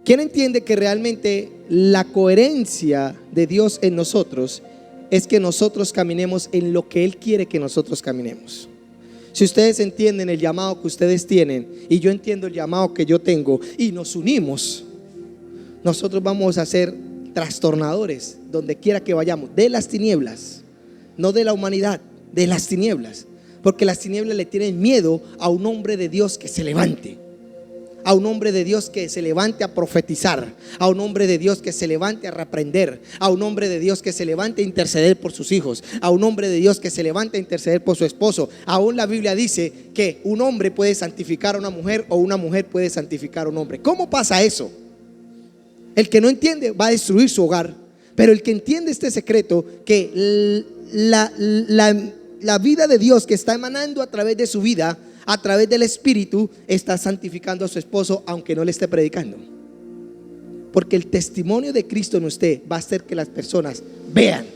¿Quién entiende que realmente la coherencia de Dios en nosotros es que nosotros caminemos en lo que Él quiere que nosotros caminemos? Si ustedes entienden el llamado que ustedes tienen y yo entiendo el llamado que yo tengo y nos unimos, nosotros vamos a ser trastornadores donde quiera que vayamos, de las tinieblas, no de la humanidad, de las tinieblas, porque las tinieblas le tienen miedo a un hombre de Dios que se levante, a un hombre de Dios que se levante a profetizar, a un hombre de Dios que se levante a reprender, a un hombre de Dios que se levante a interceder por sus hijos, a un hombre de Dios que se levante a interceder por su esposo. Aún la Biblia dice que un hombre puede santificar a una mujer o una mujer puede santificar a un hombre. ¿Cómo pasa eso? El que no entiende va a destruir su hogar, pero el que entiende este secreto, que la vida de Dios que está emanando a través de su vida, a través del Espíritu, está santificando a su esposo aunque no le esté predicando. Porque el testimonio de Cristo en usted va a hacer que las personas vean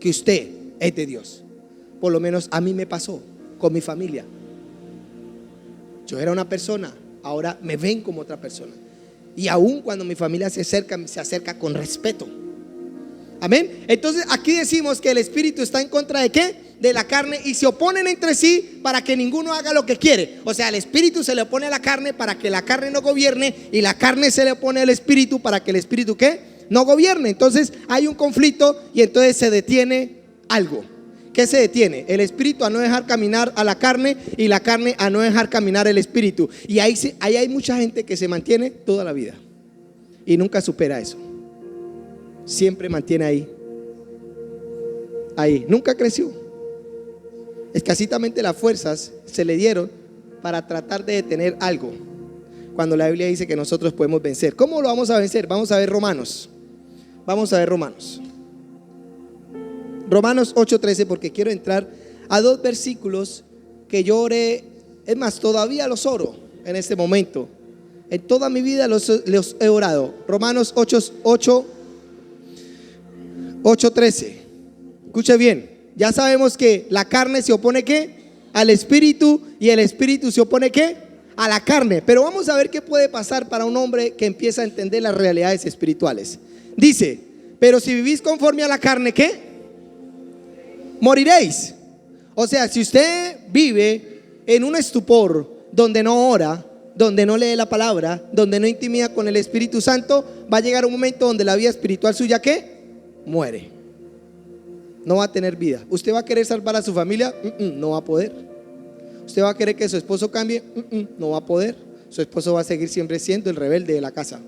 que usted es de Dios. Por lo menos a mí me pasó con mi familia. Yo era una persona, ahora me ven como otra persona. Y aún cuando mi familia se acerca con respeto. Amén. Entonces aquí decimos que el Espíritu está en contra ¿de qué? De la carne, y se oponen entre sí para que ninguno haga lo que quiere. O sea, el Espíritu se le opone a la carne para que la carne no gobierne, y la carne se le opone al Espíritu para que el Espíritu ¿qué? No gobierne. Entonces hay un conflicto y entonces se detiene algo. ¿Qué se detiene? El Espíritu a no dejar caminar a la carne y la carne a no dejar caminar el Espíritu. Y ahí hay mucha gente que se mantiene toda la vida y nunca supera eso. Siempre mantiene ahí, nunca creció. Escasitamente las fuerzas se le dieron para tratar de detener algo, cuando la Biblia dice que nosotros podemos vencer. ¿Cómo lo vamos a vencer? Vamos a ver Romanos. Romanos 8:13, porque quiero entrar a dos versículos que yo oré. Es más, todavía los oro en este momento. En toda mi vida los he orado. Romanos 8:13. Escuche bien. Ya sabemos que la carne se opone ¿qué? Al Espíritu, y el Espíritu se opone ¿qué? A la carne. Pero vamos a ver qué puede pasar para un hombre que empieza a entender las realidades espirituales. Dice: pero si vivís conforme a la carne, ¿qué? Moriréis. O sea, si usted vive en un estupor donde no ora, donde no lee la palabra, donde no intimida con el Espíritu Santo, va a llegar un momento donde la vida espiritual suya ¿qué? Muere. No va a tener vida. ¿Usted va a querer salvar a su familia? No va a poder. ¿Usted va a querer que su esposo cambie? No va a poder. Su esposo va a seguir siempre siendo el rebelde de la casa,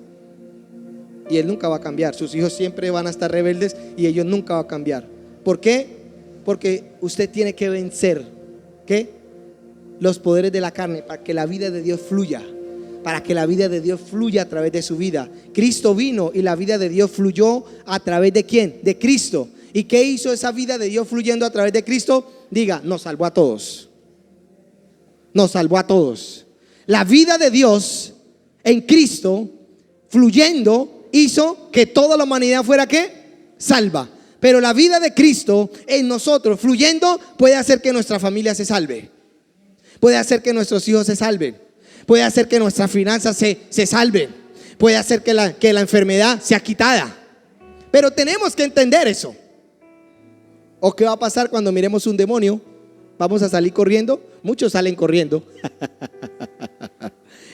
y él nunca va a cambiar. Sus hijos siempre van a estar rebeldes y ellos nunca van a cambiar. ¿Por qué? Porque usted tiene que vencer ¿qué? Los poderes de la carne para que la vida de Dios fluya. Para que la vida de Dios fluya a través de su vida. Cristo vino y la vida de Dios fluyó a través de ¿quién? De Cristo. ¿Y qué hizo esa vida de Dios fluyendo a través de Cristo? Diga: nos salvó a todos. Nos salvó a todos. La vida de Dios en Cristo fluyendo hizo que toda la humanidad fuera ¿qué? Salva. Pero la vida de Cristo en nosotros fluyendo puede hacer que nuestra familia se salve, puede hacer que nuestros hijos se salven, puede hacer que nuestras finanzas se salven, puede hacer que la enfermedad sea quitada. Pero tenemos que entender eso. ¿O qué va a pasar cuando miremos un demonio? ¿Vamos a salir corriendo? Muchos salen corriendo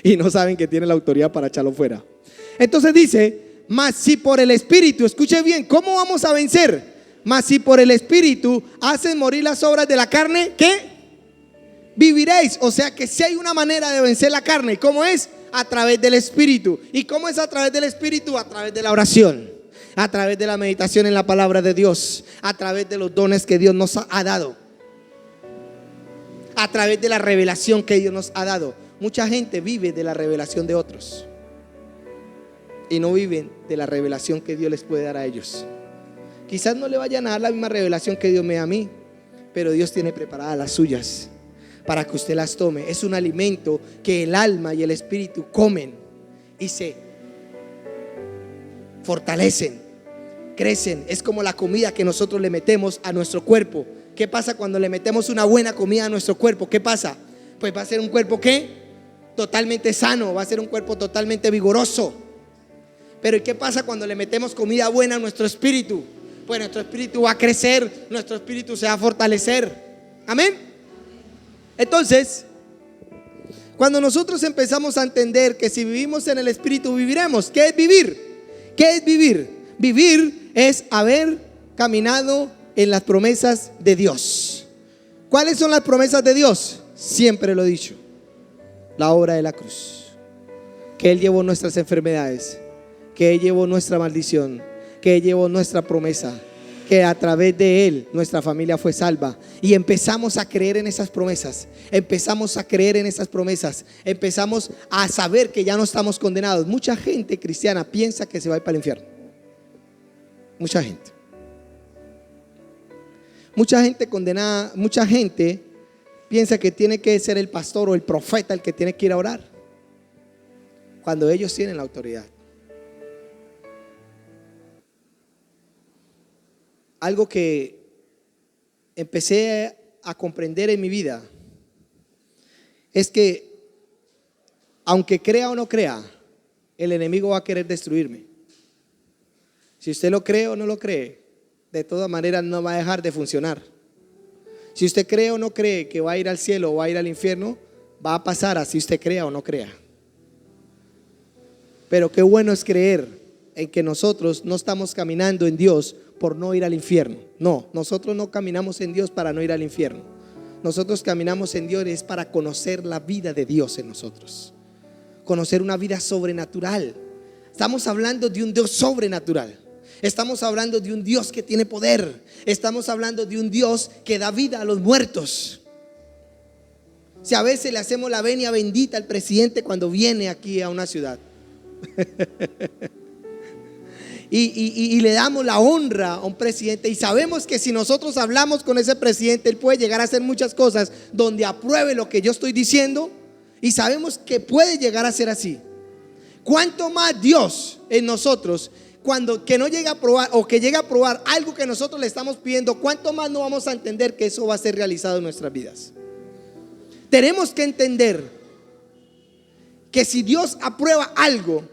y no saben que tienen la autoridad para echarlo fuera. Entonces dice: mas si por el Espíritu, escuche bien, ¿cómo vamos a vencer? Mas si por el Espíritu hacen morir las obras de la carne, ¿qué? Viviréis. O sea que si hay una manera de vencer la carne. ¿Cómo es? A través del Espíritu. ¿Y cómo es a través del Espíritu? A través de la oración, a través de la meditación en la palabra de Dios, a través de los dones que Dios nos ha dado, a través de la revelación que Dios nos ha dado. Mucha gente vive de la revelación de otros y no viven de la revelación que Dios les puede dar a ellos. Quizás no le vayan a dar la misma revelación que Dios me da a mí, pero Dios tiene preparadas las suyas para que usted las tome. Es un alimento que el alma y el espíritu comen y se fortalecen, crecen. Es como la comida que nosotros le metemos a nuestro cuerpo. ¿Qué pasa cuando le metemos una buena comida a nuestro cuerpo? ¿Qué pasa? Pues va a ser un cuerpo ¿qué? Totalmente sano, va a ser un cuerpo totalmente vigoroso. Pero ¿y qué pasa cuando le metemos comida buena a nuestro espíritu? Pues nuestro espíritu va a crecer, nuestro espíritu se va a fortalecer. Amén. Entonces, cuando nosotros empezamos a entender que si vivimos en el espíritu viviremos, ¿qué es vivir? ¿Qué es vivir? Vivir es haber caminado en las promesas de Dios. ¿Cuáles son las promesas de Dios? Siempre lo he dicho: la obra de la cruz, que Él llevó nuestras enfermedades, que Él llevó nuestra maldición, que Él llevó nuestra promesa, que a través de Él nuestra familia fue salva. Y empezamos a creer en esas promesas, empezamos a creer en esas promesas, empezamos a saber que ya no estamos condenados. Mucha gente cristiana piensa que se va a ir para el infierno. Mucha gente condenada, mucha gente piensa que tiene que ser el pastor o el profeta el que tiene que ir a orar, cuando ellos tienen la autoridad. Algo que empecé a comprender en mi vida es que, aunque crea o no crea, el enemigo va a querer destruirme. Si usted lo cree o no lo cree, de todas maneras no va a dejar de funcionar. Si usted cree o no cree que va a ir al cielo o va a ir al infierno, va a pasar así usted crea o no crea. Pero qué bueno es creer en que nosotros no estamos caminando en Dios por no ir al infierno. No, nosotros no caminamos en Dios para no ir al infierno. Nosotros caminamos en Dios es para conocer la vida de Dios en nosotros, conocer una vida sobrenatural. Estamos hablando de un Dios sobrenatural. Estamos hablando de un Dios que tiene poder. Estamos hablando de un Dios que da vida a los muertos. Si a veces le hacemos la venia bendita al presidente cuando viene aquí a una ciudad y le damos la honra a un presidente, y sabemos que si nosotros hablamos con ese presidente, él puede llegar a hacer muchas cosas donde apruebe lo que yo estoy diciendo, y sabemos que puede llegar a ser así. ¿Cuánto más Dios en nosotros, cuando que no llegue a aprobar o que llegue a aprobar algo que nosotros le estamos pidiendo? ¿Cuánto más no vamos a entender que eso va a ser realizado en nuestras vidas? Tenemos que entender que si Dios aprueba algo,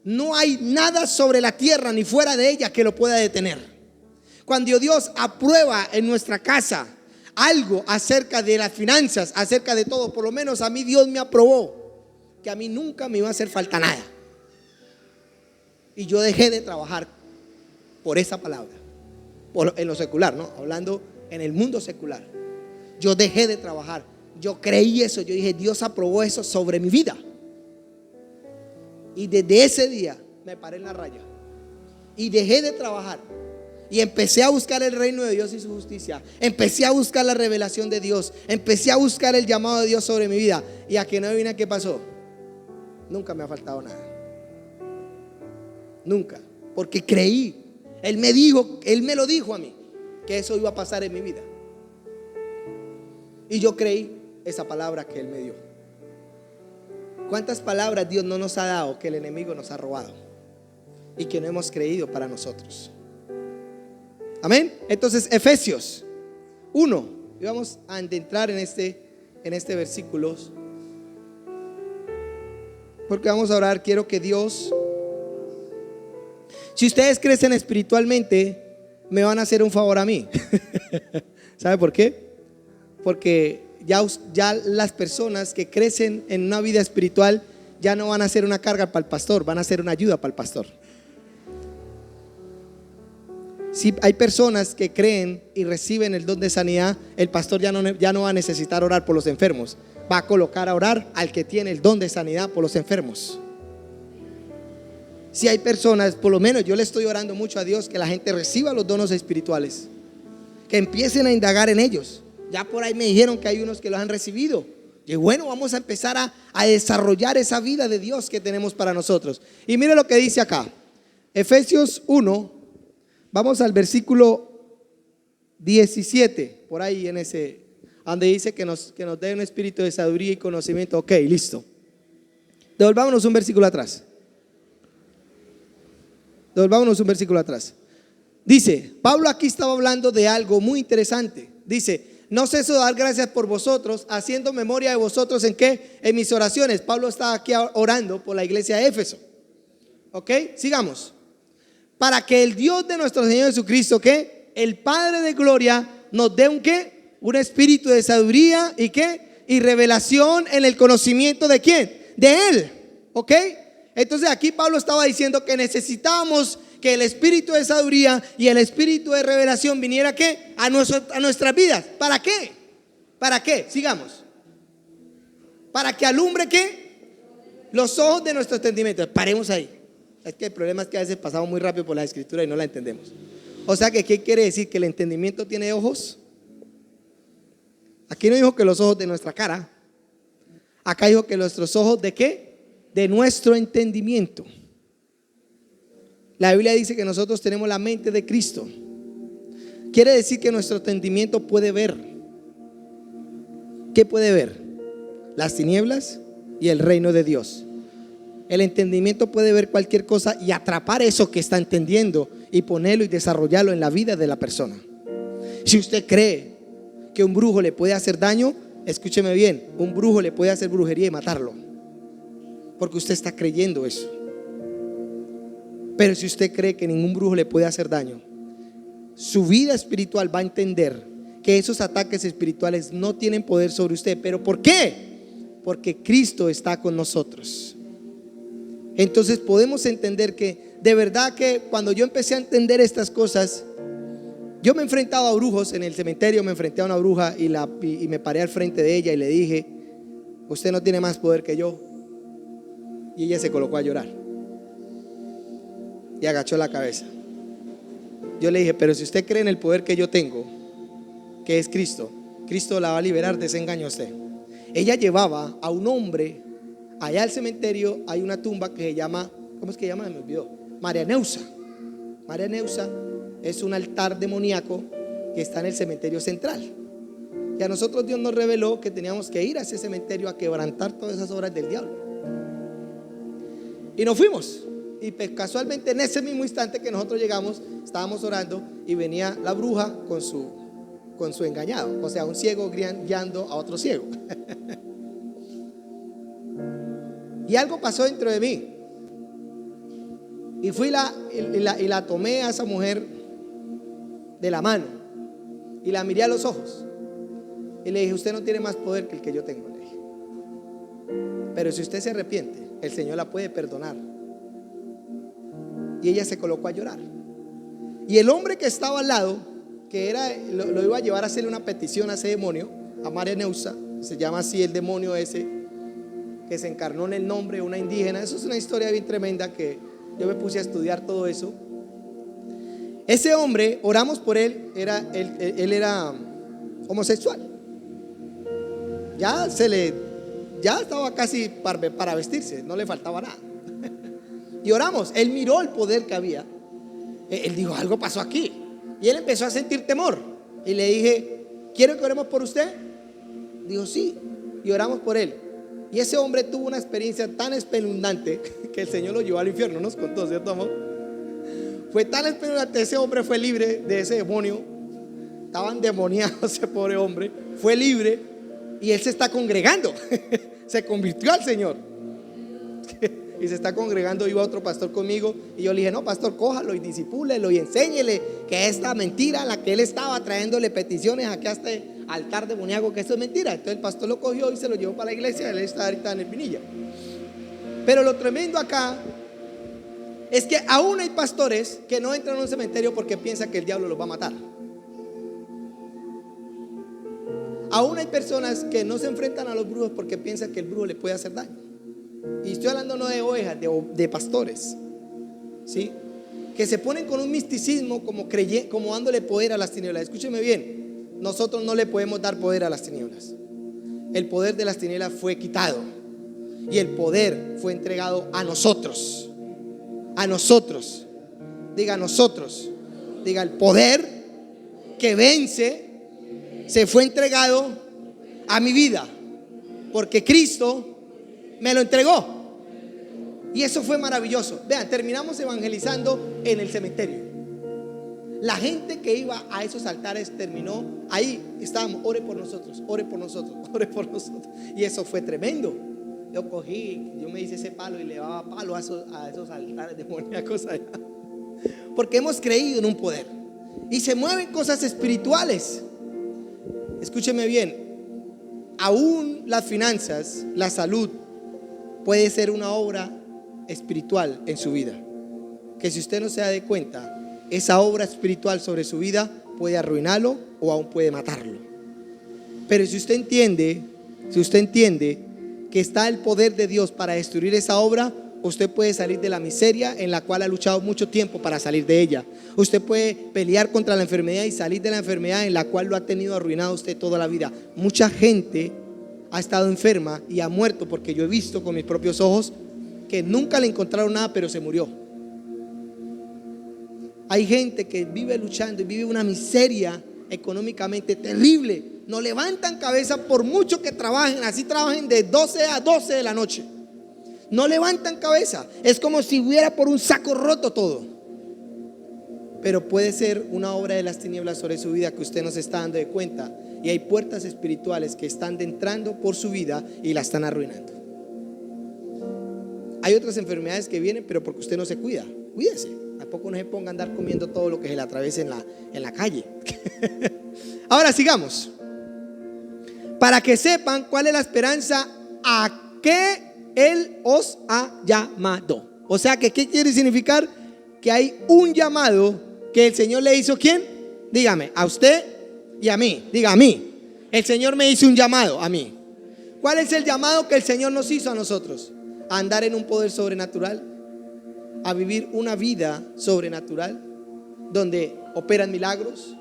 no hay nada sobre la tierra ni fuera de ella que lo pueda detener. Cuando Dios aprueba en nuestra casa algo acerca de las finanzas, acerca de todo, por lo menos a mí Dios me aprobó que a mí nunca me iba a hacer falta nada. Y yo dejé de trabajar por esa palabra, en lo secular, ¿no? Hablando en el mundo secular. Yo dejé de trabajar. Yo creí eso. Yo dije, Dios aprobó eso sobre mi vida. Y desde ese día me paré en la raya y dejé de trabajar. Y empecé a buscar el reino de Dios y su justicia. Empecé a buscar la revelación de Dios. Empecé a buscar el llamado de Dios sobre mi vida. Y a que no adivina qué pasó. Nunca me ha faltado nada. Nunca. Porque creí. Él me lo dijo a mí, que eso iba a pasar en mi vida. Y yo creí esa palabra que Él me dio. ¿Cuántas palabras Dios no nos ha dado que el enemigo nos ha robado y que no hemos creído para nosotros? Amén. Entonces, Efesios 1, y vamos a entrar en este versículo, porque vamos a orar. Quiero que Dios, si ustedes crecen espiritualmente, me van a hacer un favor a mí. ¿Sabe por qué? Porque ya las personas que crecen en una vida espiritual ya no van a ser una carga para el pastor, van a ser una ayuda para el pastor. Si hay personas que creen y reciben el don de sanidad, el pastor ya no va a necesitar orar por los enfermos, va a colocar a orar al que tiene el don de sanidad por los enfermos. Si hay personas, por lo menos yo le estoy orando mucho a Dios que la gente reciba los dones espirituales, que empiecen a indagar en ellos. Ya por ahí me dijeron que hay unos que los han recibido. Y bueno, vamos a empezar a desarrollar esa vida de Dios que tenemos para nosotros. Y mire lo que dice acá, Efesios 1, vamos al versículo 17, por ahí en ese, donde dice que nos dé un espíritu de sabiduría y conocimiento. Ok, listo. Devolvámonos un versículo atrás. Dice, Pablo aquí estaba hablando de algo muy interesante. Dice, no ceso de dar gracias por vosotros, haciendo memoria de vosotros. ¿En qué? En mis oraciones. Pablo estaba aquí orando por la iglesia de Éfeso. ¿Ok? Sigamos. Para que el Dios de nuestro Señor Jesucristo, ¿qué? El Padre de gloria, nos dé un ¿qué? Un espíritu de sabiduría y ¿qué? Y revelación en el conocimiento ¿de quién? De Él. ¿Ok? Entonces aquí Pablo estaba diciendo que necesitábamos que el espíritu de sabiduría y el espíritu de revelación viniera ¿qué? A nuestras vidas. ¿Para qué? ¿Para qué? Sigamos. Para que alumbre ¿qué? Los ojos de nuestro entendimiento. Paremos ahí. Es que el problema es que a veces pasamos muy rápido por la escritura y no la entendemos. O sea que ¿qué quiere decir? Que el entendimiento tiene ojos. Aquí no dijo que los ojos de nuestra cara. Acá dijo que nuestros ojos ¿de qué? De nuestro entendimiento. La Biblia dice que nosotros tenemos la mente de Cristo. Quiere decir que nuestro entendimiento puede ver. ¿Qué puede ver? Las tinieblas y el reino de Dios. El entendimiento puede ver cualquier cosa y atrapar eso que está entendiendo y ponerlo y desarrollarlo en la vida de la persona. Si usted cree que un brujo le puede hacer daño, escúcheme bien, un brujo le puede hacer brujería y matarlo, porque usted está creyendo eso. Pero si usted cree que ningún brujo le puede hacer daño, su vida espiritual va a entender que esos ataques espirituales no tienen poder sobre usted. ¿Pero por qué? Porque Cristo está con nosotros. Entonces podemos entender que de verdad que cuando yo empecé a entender estas cosas, yo me he enfrentado a brujos en el cementerio. Me enfrenté a una bruja y me paré al frente de ella y le dije: usted no tiene más poder que yo. Y ella se colocó a llorar y agachó la cabeza. Yo le dije: pero si usted cree en el poder que yo tengo, que es Cristo, Cristo la va a liberar de ese engaño a usted. Ella llevaba a un hombre allá al cementerio. Hay una tumba que se llama, ¿cómo es que se llama? Me olvidó. María Neusa. María Neusa es un altar demoníaco que está en el cementerio central. Y a nosotros Dios nos reveló que teníamos que ir a ese cementerio a quebrantar todas esas obras del diablo. Y nos fuimos. Y pues, casualmente en ese mismo instante que nosotros llegamos, estábamos orando y venía la bruja con su engañado. O sea, un ciego guiando a otro ciego. Y algo pasó dentro de mí. Y fui y la tomé a esa mujer de la mano y la miré a los ojos y le dije: usted no tiene más poder que el que yo tengo, le dije. Pero si usted se arrepiente, el Señor la puede perdonar. Y ella se colocó a llorar. Y el hombre que estaba al lado, que lo iba a llevar a hacerle una petición a ese demonio, a María Neusa, se llama así el demonio ese, que se encarnó en el nombre de una indígena. Eso es una historia bien tremenda que yo me puse a estudiar todo eso. Ese hombre, oramos por él, él era homosexual. Ya estaba casi para vestirse, no le faltaba nada. Y oramos, él miró el poder que había. Él dijo: algo pasó aquí. Y él empezó a sentir temor. Y le dije: ¿quiere que oremos por usted? Dijo: sí. Y oramos por él. Y ese hombre tuvo una experiencia tan espeluznante que el Señor lo llevó al infierno. Nos contó, ¿cierto, amor? Fue tan espeluznante. Ese hombre fue libre de ese demonio. Estaba endemoniado ese pobre hombre. Fue libre. Y él se está congregando. Se convirtió al Señor. Y se está congregando. Iba otro pastor conmigo y yo le dije: no, pastor, cójalo y disipúlelo y enséñele que esta mentira, la que él estaba trayéndole peticiones aquí a este altar demoníaco, que esto es mentira. Entonces el pastor lo cogió y se lo llevó para la iglesia. Él está ahorita en el Pinilla. Pero lo tremendo acá es que aún hay pastores que no entran a un cementerio porque piensan que el diablo los va a matar. Aún hay personas que no se enfrentan a los brujos porque piensan que el brujo le puede hacer daño. Y estoy hablando no de ovejas, de pastores, ¿sí? Que se ponen con un misticismo como dándole poder a las tinieblas. Escúcheme bien, nosotros no le podemos dar poder a las tinieblas. El poder de las tinieblas fue quitado y el poder fue entregado a nosotros. A nosotros. Diga nosotros. Diga: el poder que vence se fue entregado a mi vida, porque Cristo me lo entregó. Y eso fue maravilloso. Vean, terminamos evangelizando en el cementerio. La gente que iba a esos altares terminó ahí. Estábamos: ore por nosotros, ore por nosotros, ore por nosotros. Y eso fue tremendo. yo cogí, yo me hice ese palo y le daba palo a esos altares demoníacos allá. Porque hemos creído en un poder y se mueven cosas espirituales. Escúcheme bien, aún las finanzas, la salud puede ser una obra espiritual en su vida, que si usted no se da de cuenta, esa obra espiritual sobre su vida puede arruinarlo o aún puede matarlo. Pero si usted entiende que está el poder de Dios para destruir esa obra, usted puede salir de la miseria en la cual ha luchado mucho tiempo para salir de ella. Usted puede pelear contra la enfermedad y salir de la enfermedad en la cual lo ha tenido arruinado usted toda la vida. Mucha gente ha estado enferma y ha muerto, porque yo he visto con mis propios ojos que nunca le encontraron nada, pero se murió. Hay gente que vive luchando y vive una miseria económicamente terrible. No levantan cabeza por mucho que trabajen, así trabajen de 12 a 12 de la noche. No levantan cabeza. Es como si hubiera por un saco roto todo. Pero puede ser una obra de las tinieblas sobre su vida que usted no se está dando de cuenta. Y hay puertas espirituales que están entrando por su vida y la están arruinando. Hay otras enfermedades que vienen, pero porque usted no se cuida. Cuídese. Tampoco no se ponga a andar comiendo todo lo que se le atraviese en la calle. Ahora sigamos. Para que sepan cuál es la esperanza a que Él os ha llamado. O sea que, ¿qué quiere significar? Que hay un llamado que el Señor le hizo. ¿Quién? Dígame, a usted y a mí. Diga, a mí. El Señor me hizo un llamado a mí. ¿Cuál es el llamado que el Señor nos hizo a nosotros? A andar en un poder sobrenatural, a vivir una vida sobrenatural, donde operan milagros,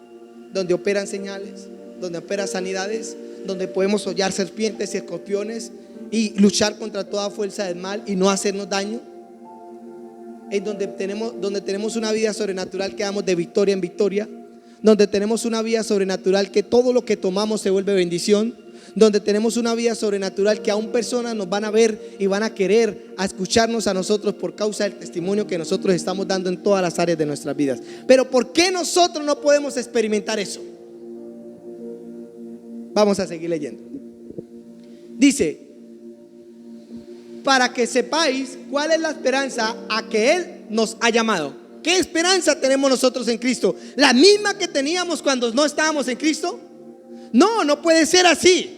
donde operan señales, donde operan sanidades, donde podemos hollar serpientes y escorpiones y luchar contra toda fuerza del mal y no hacernos daño. Es donde tenemos una vida sobrenatural que damos de victoria en victoria, donde tenemos una vida sobrenatural que todo lo que tomamos se vuelve bendición, donde tenemos una vida sobrenatural que aún personas nos van a ver y van a querer a escucharnos a nosotros por causa del testimonio que nosotros estamos dando en todas las áreas de nuestras vidas. Pero ¿por qué nosotros no podemos experimentar eso? Vamos a seguir leyendo. Dice: para que sepáis cuál es la esperanza a que Él nos ha llamado. ¿Qué esperanza tenemos nosotros en Cristo? ¿La misma que teníamos cuando no estábamos en Cristo? No, no puede ser así.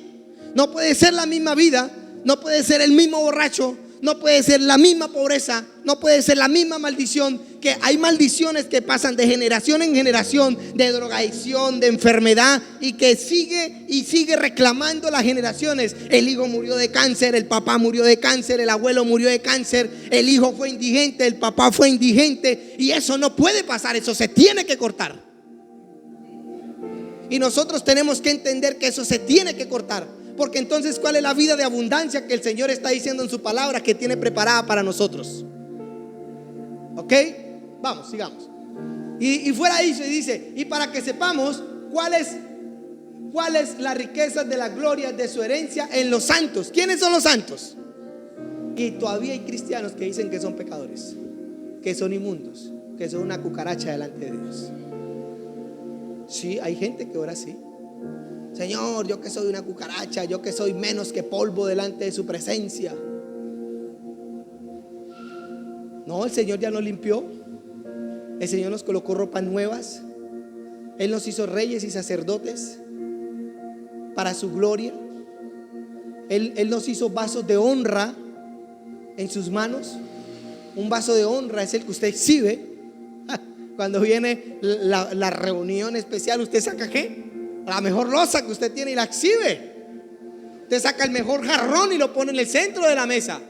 No puede ser la misma vida. No puede ser el mismo borracho. No puede ser la misma pobreza. No puede ser la misma maldición. Que hay maldiciones que pasan de generación en generación, de drogadicción, de enfermedad, y que sigue reclamando las generaciones. El hijo murió de cáncer, el papá murió de cáncer, el abuelo murió de cáncer, el hijo fue indigente, el papá fue indigente. Y eso no puede pasar, eso se tiene que cortar. Y nosotros tenemos que entender que eso se tiene que cortar, porque entonces, ¿cuál es la vida de abundancia que el Señor está diciendo en su palabra que tiene preparada para nosotros? ¿Ok? Vamos, sigamos. Y fuera de eso dice: y para que sepamos cuáles las riquezas de la gloria de su herencia en los santos. ¿Quiénes son los santos? Y todavía hay cristianos que dicen que son pecadores, que son inmundos, que son una cucaracha delante de Dios. Sí, hay gente que ora así: Señor, yo que soy una cucaracha, yo que soy menos que polvo delante de su presencia. No, el Señor ya nos limpió. El Señor nos colocó ropas nuevas. Él nos hizo reyes y sacerdotes para su gloria. Él nos hizo vasos de honra en sus manos. Un vaso de honra es el que usted exhibe. Cuando viene la reunión especial, ¿usted saca qué? La mejor loza que usted tiene y la exhibe. Usted saca el mejor jarrón y lo pone en el centro de la mesa.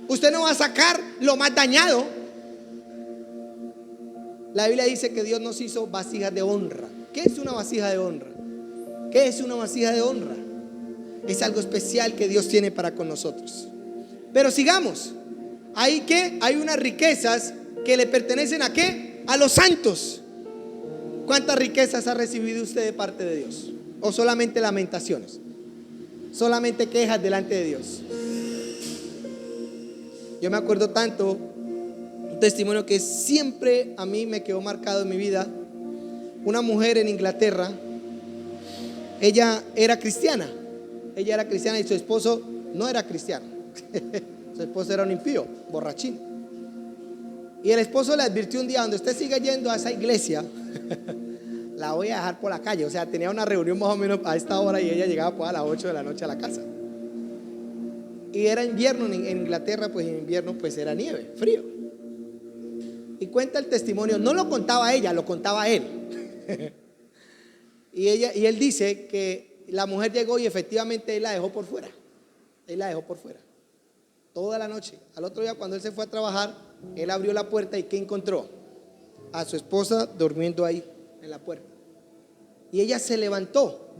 Usted no va a sacar lo más dañado. La Biblia dice que Dios nos hizo vasijas de honra. ¿Qué es una vasija de honra? ¿Qué es una vasija de honra? Es algo especial que Dios tiene para con nosotros. Pero sigamos. Hay unas riquezas que le pertenecen ¿a qué? A los santos. ¿Cuántas riquezas ha recibido usted de parte de Dios? ¿O solamente lamentaciones? Solamente quejas delante de Dios. Yo me acuerdo tanto, un testimonio que siempre a mí me quedó marcado en mi vida. Una mujer en Inglaterra, ella era cristiana y su esposo no era cristiano. Su esposo era un impío, borrachín. Y el esposo le advirtió un día: donde usted siga yendo a esa iglesia, la voy a dejar por la calle. O sea, tenía una reunión más o menos a esta hora y ella llegaba pues a las 8 de la noche a la casa. Y era invierno en Inglaterra, pues en invierno pues era nieve, frío. Y cuenta el testimonio, no lo contaba ella, lo contaba él. Y él dice que la mujer llegó y efectivamente él la dejó por fuera. Él la dejó por fuera toda la noche. Al otro día, cuando él se fue a trabajar, él abrió la puerta y ¿qué encontró? A su esposa durmiendo ahí en la puerta. Y ella se levantó.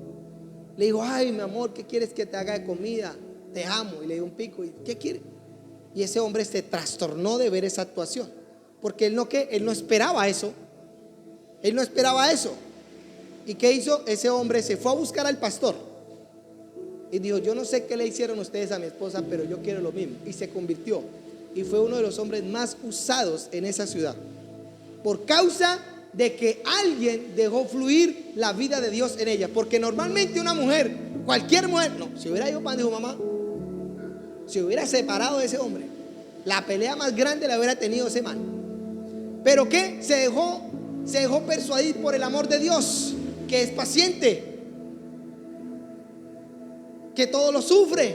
Le dijo: ay, mi amor, ¿qué quieres que te haga de comida? Te amo. Y le dio un pico. ¿Y qué quiere? Y ese hombre se trastornó de ver esa actuación, porque él no esperaba eso. Él no esperaba eso. ¿Y qué hizo? Ese hombre se fue a buscar al pastor y dijo: yo no sé qué le hicieron ustedes a mi esposa, pero yo quiero lo mismo. Y se convirtió y fue uno de los hombres más usados en esa ciudad, por causa de que alguien dejó fluir la vida de Dios en ella. Porque normalmente una mujer, cualquier mujer, no, si hubiera ido para donde su mamá, se hubiera separado de ese hombre. La pelea más grande la hubiera tenido ese man. Pero ¿qué? Se dejó persuadir por el amor de Dios, que es paciente, que todo lo sufre,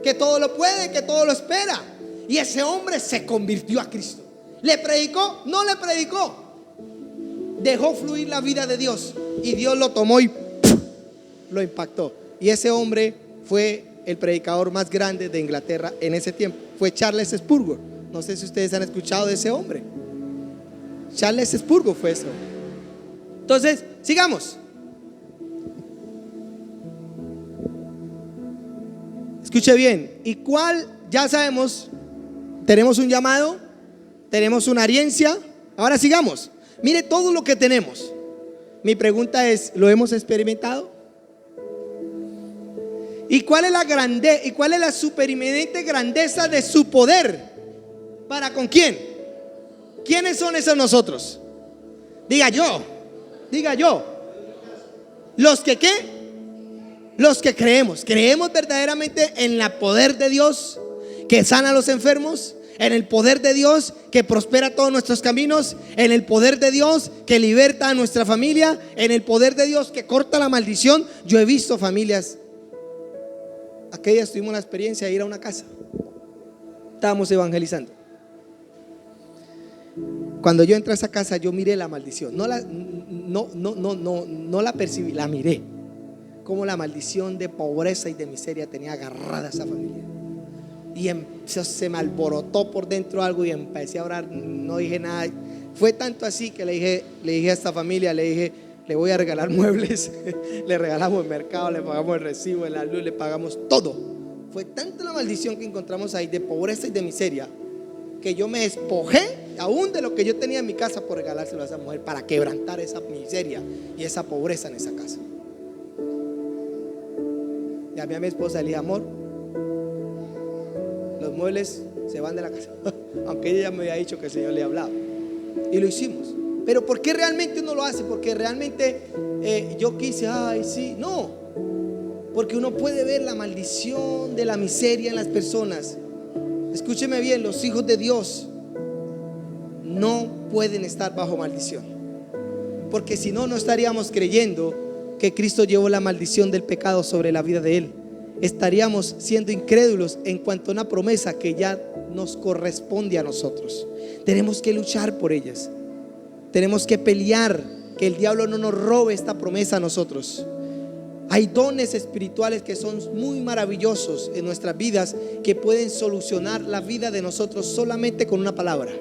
que todo lo puede, que todo lo espera. Y ese hombre se convirtió a Cristo. ¿Le predicó? No le predicó. Dejó fluir la vida de Dios y Dios lo tomó y lo impactó. Y ese hombre fue el predicador más grande de Inglaterra en ese tiempo. Fue Charles Spurgeon. No sé si ustedes han escuchado de ese hombre. Charles Spurgeon fue eso. Entonces, sigamos. Escuche bien. ¿Y cuál? Ya sabemos, tenemos un llamado, tenemos una herencia. Ahora sigamos. Mire todo lo que tenemos. Mi pregunta es: ¿lo hemos experimentado? ¿Y cuál es la grandeza y cuál es la supereminente grandeza de su poder? ¿Para con quién? ¿Quiénes son esos nosotros? Diga yo. ¿Los que qué? Los que creemos. ¿Creemos verdaderamente en el poder de Dios que sana a los enfermos? ¿En el poder de Dios que prospera todos nuestros caminos? ¿En el poder de Dios que liberta a nuestra familia? ¿En el poder de Dios que corta la maldición? Yo he visto familias. Aquellas tuvimos la experiencia de ir a una casa. Estábamos evangelizando. Cuando yo entré a esa casa, yo miré la maldición. No la percibí, la miré. Como la maldición de pobreza y de miseria tenía agarrada a esa familia. Y se me alborotó por dentro algo y empecé a orar. No dije nada. Fue tanto así que le dije a esta familia, le dije: le voy a regalar muebles. Le regalamos el mercado, le pagamos el recibo de la luz, le pagamos todo. Fue tanta la maldición que encontramos ahí de pobreza y de miseria, que yo me despojé aún de lo que yo tenía en mi casa por regalárselo a esa mujer, para quebrantar esa miseria y esa pobreza en esa casa. Llamé a mi esposa y le dije: amor, los muebles se van de la casa. Aunque ella ya me había dicho que el Señor le hablaba. Y lo hicimos. Pero ¿por qué realmente uno lo hace? Porque realmente yo quise, ay, sí. No, porque uno puede ver la maldición de la miseria en las personas. Escúcheme bien, los hijos de Dios no pueden estar bajo maldición, porque si no, no estaríamos creyendo que Cristo llevó la maldición del pecado sobre la vida de Él. Estaríamos siendo incrédulos en cuanto a una promesa que ya nos corresponde a nosotros. Tenemos que luchar por ellas. Tenemos que pelear que el diablo no nos robe esta promesa a nosotros. Hay dones espirituales que son muy maravillosos en nuestras vidas, que pueden solucionar la vida de nosotros solamente con una palabra.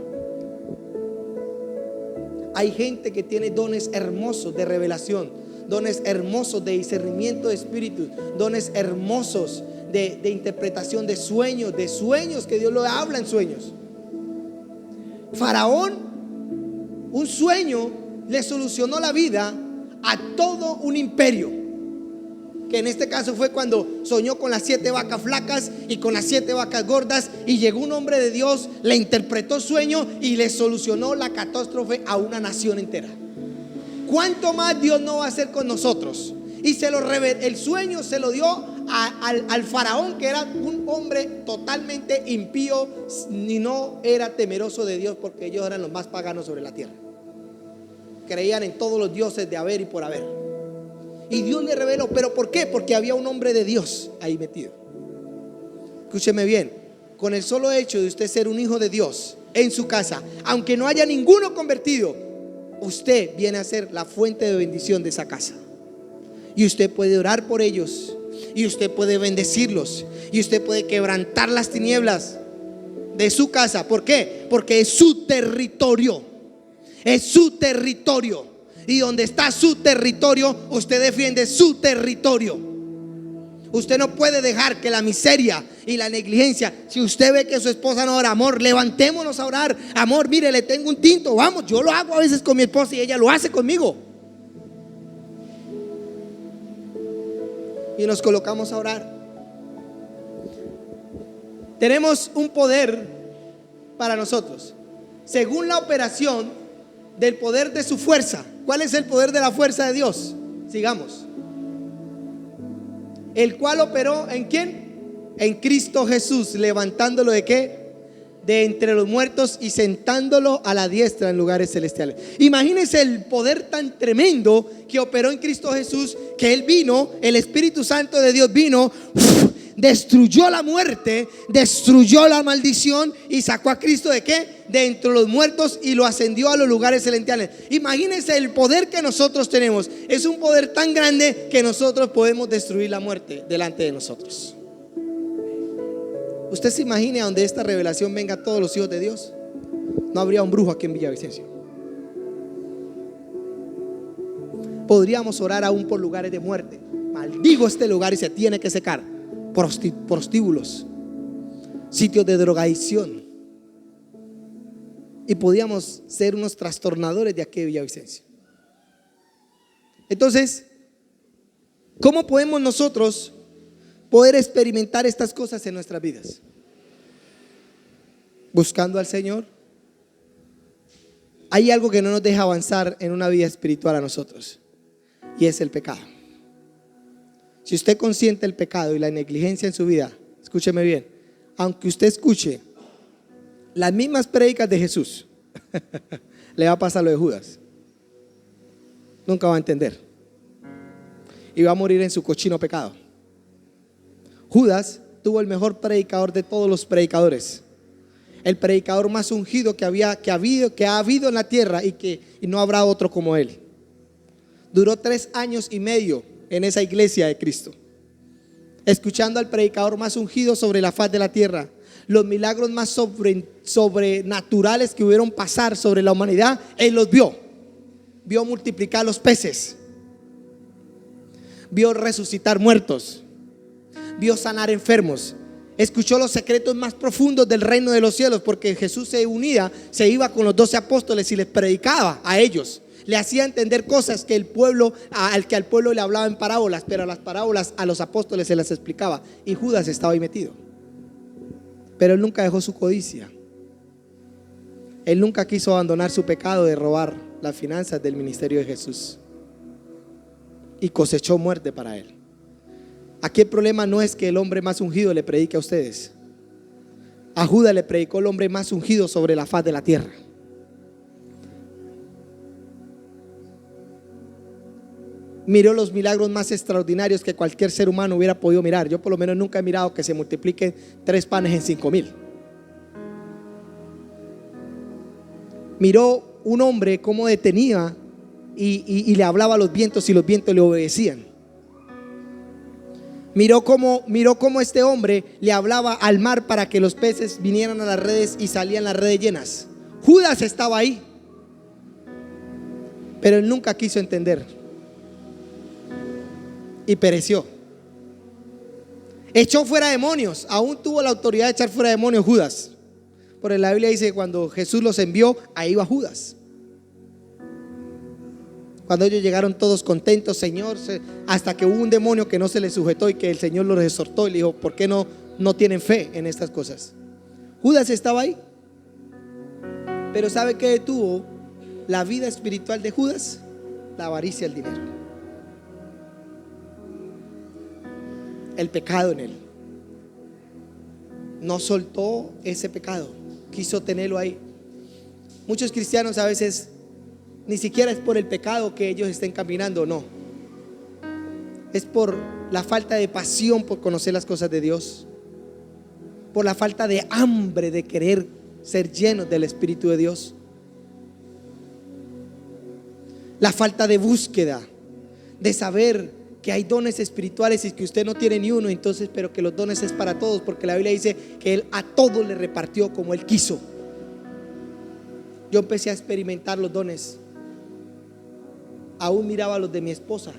Hay gente que tiene dones hermosos de revelación, dones hermosos de discernimiento de espíritus, dones hermosos de interpretación de sueños que Dios lo habla en sueños. Faraón, un sueño le solucionó la vida a todo un imperio, que en este caso fue cuando soñó con las 7 vacas flacas y con las 7 vacas gordas, y llegó un hombre de Dios, le interpretó sueño y le solucionó la catástrofe a una nación entera. ¿Cuánto más Dios no va a hacer con nosotros? Y el sueño se lo dio al faraón, que era un hombre totalmente impío, ni no era temeroso de Dios, porque ellos eran los más paganos sobre la tierra. Creían en todos los dioses de haber y por haber. Y Dios le reveló. ¿Pero por qué? Porque había un hombre de Dios ahí metido. Escúcheme bien, con el solo hecho de usted ser un hijo de Dios en su casa, aunque no haya ninguno convertido, usted viene a ser la fuente de bendición de esa casa. Y usted puede orar por ellos, y usted puede bendecirlos, y usted puede quebrantar las tinieblas de su casa. ¿Por qué? Porque es su territorio. Es su territorio. Y donde está su territorio, usted defiende su territorio. Usted no puede dejar que la miseria y la negligencia, si usted ve que su esposa no ora, amor, levantémonos a orar. Amor, mire, le tengo un tinto, vamos. Yo lo hago a veces con mi esposa y ella lo hace conmigo. Y nos colocamos a orar. Tenemos un poder para nosotros, según la operación del poder de su fuerza. ¿Cuál es el poder de la fuerza de Dios? Sigamos. El cual operó ¿en quién? En Cristo Jesús, levantándolo ¿de qué? De entre los muertos y sentándolo a la diestra en lugares celestiales. Imagínense el poder tan tremendo que operó en Cristo Jesús, que Él vino, el Espíritu Santo de Dios vino, destruyó la muerte, destruyó la maldición y sacó a Cristo ¿de qué? De entre los muertos y lo ascendió a los lugares celestiales. Imagínense el poder que nosotros tenemos. Es un poder tan grande que nosotros podemos destruir la muerte delante de nosotros. Usted se imagina donde esta revelación venga a todos los hijos de Dios. No habría un brujo aquí en Villavicencio. Podríamos orar aún por lugares de muerte. Maldigo este lugar y se tiene que secar. Prostíbulos, sitios de drogadicción. Y podíamos ser unos trastornadores de aquí de Villavicencio. Entonces, ¿cómo podemos nosotros poder experimentar estas cosas en nuestras vidas? Buscando al Señor. Hay algo que no nos deja avanzar en una vida espiritual a nosotros, y es el pecado. Si usted consiente el pecado y la negligencia en su vida, escúcheme bien, aunque usted escuche las mismas prédicas de Jesús, le va a pasar lo de Judas. Nunca va a entender y va a morir en su cochino pecado. Judas tuvo el mejor predicador de todos los predicadores, el predicador más ungido que ha habido en la tierra, y no habrá otro como él. Duró 3 años y medio en esa iglesia de Cristo, escuchando al predicador más ungido sobre la faz de la tierra. Los milagros más sobrenaturales que hubieron pasar sobre la humanidad, él los vio. Vio multiplicar los peces, vio resucitar muertos, vio sanar enfermos, escuchó los secretos más profundos del reino de los cielos, porque Jesús se iba con los 12 apóstoles y les predicaba a ellos. Le hacía entender cosas que al pueblo le hablaba en parábolas, pero las parábolas a los apóstoles se las explicaba. Y Judas estaba ahí metido. Pero él nunca dejó su codicia. Él nunca quiso abandonar su pecado de robar las finanzas del ministerio de Jesús, y cosechó muerte para él. Aquí el problema no es que el hombre más ungido le predique a ustedes. A Judas le predicó el hombre más ungido sobre la faz de la tierra. Miró los milagros más extraordinarios que cualquier ser humano hubiera podido mirar. Yo por lo menos nunca he mirado que se multipliquen 3 panes en 5,000. Miró un hombre cómo detenía y le hablaba a los vientos, y los vientos le obedecían. Miró cómo este hombre le hablaba al mar para que los peces vinieran a las redes y salían las redes llenas. Judas estaba ahí, pero él nunca quiso entender y pereció. Echó fuera demonios, aún tuvo la autoridad de echar fuera demonios Judas. Porque la Biblia dice que cuando Jesús los envió, ahí va Judas. Cuando ellos llegaron todos contentos, Señor, hasta que hubo un demonio que no se les sujetó y que el Señor los exhortó y le dijo: ¿por qué no tienen fe en estas cosas? Judas estaba ahí. Pero ¿sabe qué detuvo la vida espiritual de Judas? La avaricia del dinero. el pecado en él. No soltó ese pecado, quiso tenerlo ahí. Muchos cristianos a veces ni siquiera es por el pecado que ellos estén caminando, no. Es por la falta de pasión por conocer las cosas de Dios, por la falta de hambre de querer ser llenos del Espíritu de Dios, la falta de búsqueda, de saber que hay dones espirituales y que usted no tiene ni uno, entonces, pero que los dones es para todos, porque la Biblia dice que Él a todos le repartió como Él quiso. Yo empecé a experimentar los dones. Aún miraba los de mi esposa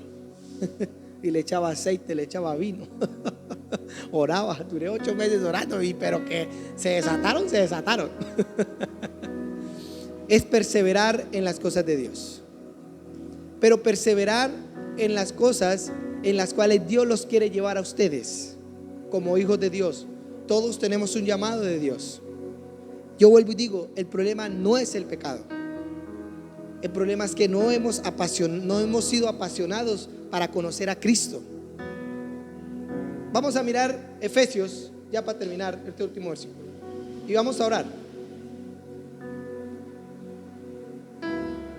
y le echaba aceite, le echaba vino. Oraba, duré 8 meses orando, pero que se desataron, se desataron. Es perseverar en las cosas de Dios, pero perseverar en las cosas en las cuales Dios los quiere llevar a ustedes como hijos de Dios. Todos tenemos un llamado de Dios. Yo vuelvo y digo, el problema no es el pecado. El problema es que no hemos sido apasionados para conocer a Cristo. Vamos a mirar Efesios, ya para terminar este último versículo, y vamos a orar.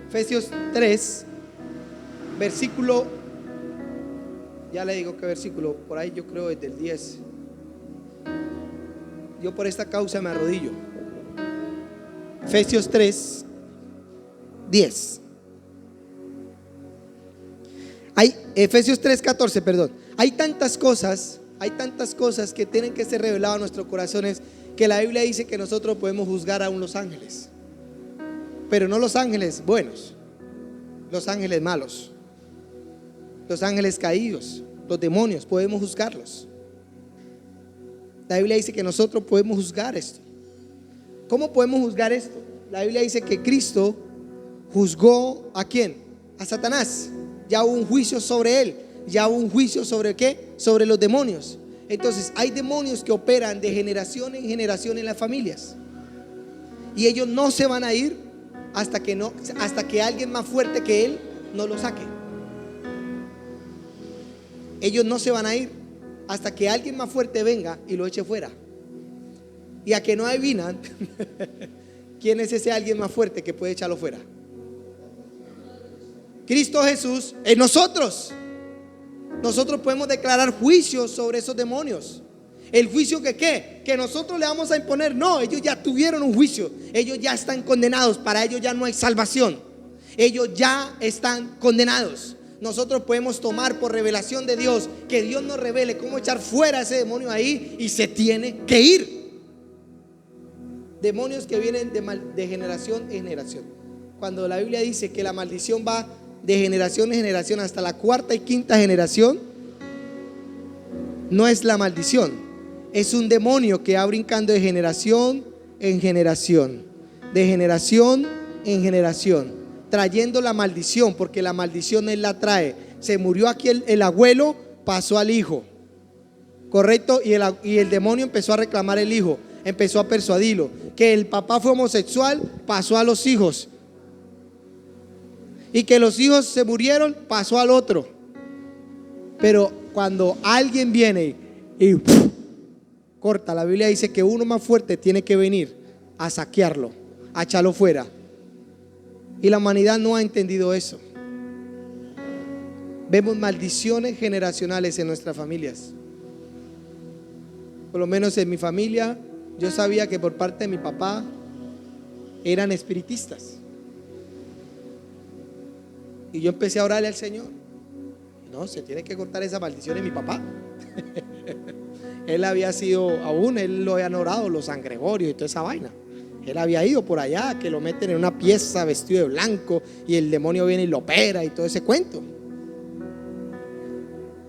Efesios 3, versículo, ya le digo qué versículo, por ahí yo creo es del 10. Yo por esta causa me arrodillo. Efesios 3, 10. Efesios 3, 14, perdón. Hay tantas cosas que tienen que ser reveladas a nuestros corazones, que la Biblia dice que nosotros podemos juzgar aún los ángeles, pero no los ángeles buenos, los ángeles malos, los ángeles caídos, los demonios, podemos juzgarlos. La Biblia dice que nosotros podemos juzgar esto. ¿Cómo podemos juzgar esto? La Biblia dice que Cristo juzgó ¿a quién? A Satanás. Ya hubo un juicio sobre él. Ya hubo un juicio sobre ¿qué? Sobre los demonios. Entonces hay demonios que operan de generación en generación en las familias, y ellos no se van a ir hasta que alguien más fuerte que él no lo saque. Ellos no se van a ir hasta que alguien más fuerte venga y lo eche fuera. Y a que no adivinan quién es ese alguien más fuerte que puede echarlo fuera. Cristo Jesús en nosotros. Nosotros podemos declarar juicio sobre esos demonios. El juicio que nosotros le vamos a imponer, no, ellos ya tuvieron un juicio. Ellos ya están condenados. Para ellos ya no hay salvación. Ellos ya están condenados. Nosotros podemos tomar por revelación de Dios, que Dios nos revele cómo echar fuera a ese demonio ahí, y se tiene que ir. Demonios que vienen de generación en generación. Cuando la Biblia dice que la maldición va de generación en generación hasta la 4ª y 5ª generación, no es la maldición, es un demonio que va brincando de generación en generación, de generación en generación, trayendo la maldición, porque la maldición él la trae. Se murió aquí el abuelo, pasó al hijo, correcto, y el demonio empezó a reclamar el hijo, empezó a persuadirlo. Que el papá fue homosexual, pasó a los hijos, y que los hijos se murieron, pasó al otro. Pero cuando alguien viene y corta, la Biblia dice que uno más fuerte tiene que venir a saquearlo, a echarlo fuera. Y la humanidad no ha entendido eso. Vemos maldiciones generacionales en nuestras familias. Por lo menos en mi familia, yo sabía que por parte de mi papá eran espiritistas. Y yo empecé a orarle al Señor. No, se tiene que cortar esa maldición en mi papá. Él había sido, aún él lo habían orado los San Gregorio y toda esa vaina. Él había ido por allá, que lo meten en una pieza vestido de blanco y el demonio viene y lo opera y todo ese cuento.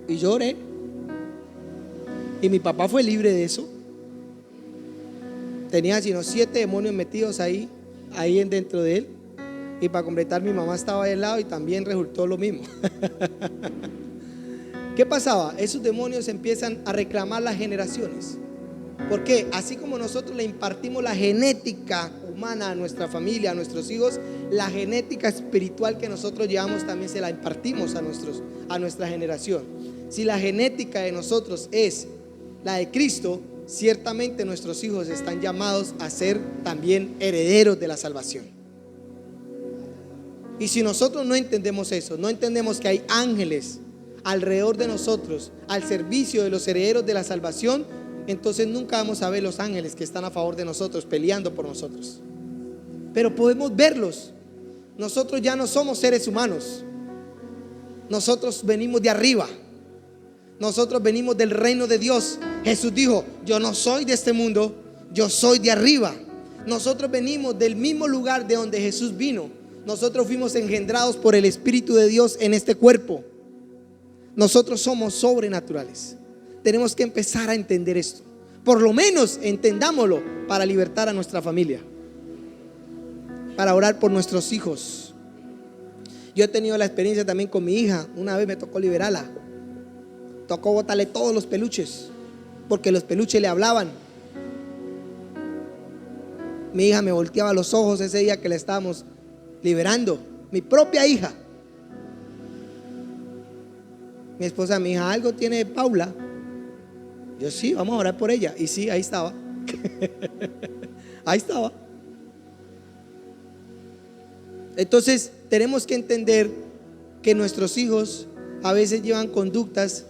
Y lloré. Y mi papá fue libre de eso. Tenía sino 7 demonios metidos ahí dentro de él. Y para completar, mi mamá estaba ahí al lado y también resultó lo mismo. ¿Qué pasaba? Esos demonios empiezan a reclamar las generaciones. Porque así como nosotros le impartimos la genética humana a nuestra familia, a nuestros hijos, la genética espiritual que nosotros llevamos también se la impartimos a nuestra generación. Si la genética de nosotros es la de Cristo, ciertamente nuestros hijos están llamados a ser también herederos de la salvación. Y si nosotros no entendemos eso, no entendemos que hay ángeles alrededor de nosotros al servicio de los herederos de la salvación, entonces nunca vamos a ver los ángeles que están a favor de nosotros, peleando por nosotros. Pero podemos verlos. Nosotros ya no somos seres humanos. Nosotros venimos de arriba. Nosotros venimos del reino de Dios. Jesús dijo: yo no soy de este mundo, yo soy de arriba. Nosotros venimos del mismo lugar de donde Jesús vino. Nosotros fuimos engendrados por el Espíritu de Dios en este cuerpo. Nosotros somos sobrenaturales. Tenemos que empezar a entender esto. Por lo menos entendámoslo para libertar a nuestra familia, para orar por nuestros hijos. Yo he tenido la experiencia también con mi hija. Una vez me tocó liberarla. Tocó botarle todos los peluches, porque los peluches le hablaban. Mi hija me volteaba los ojos ese día que la estábamos liberando, mi propia hija. Mi esposa, mi hija, algo tiene Paula. Yo: sí, vamos a orar por ella. Y sí, ahí estaba. Ahí estaba. Entonces tenemos que entender que nuestros hijos a veces llevan conductas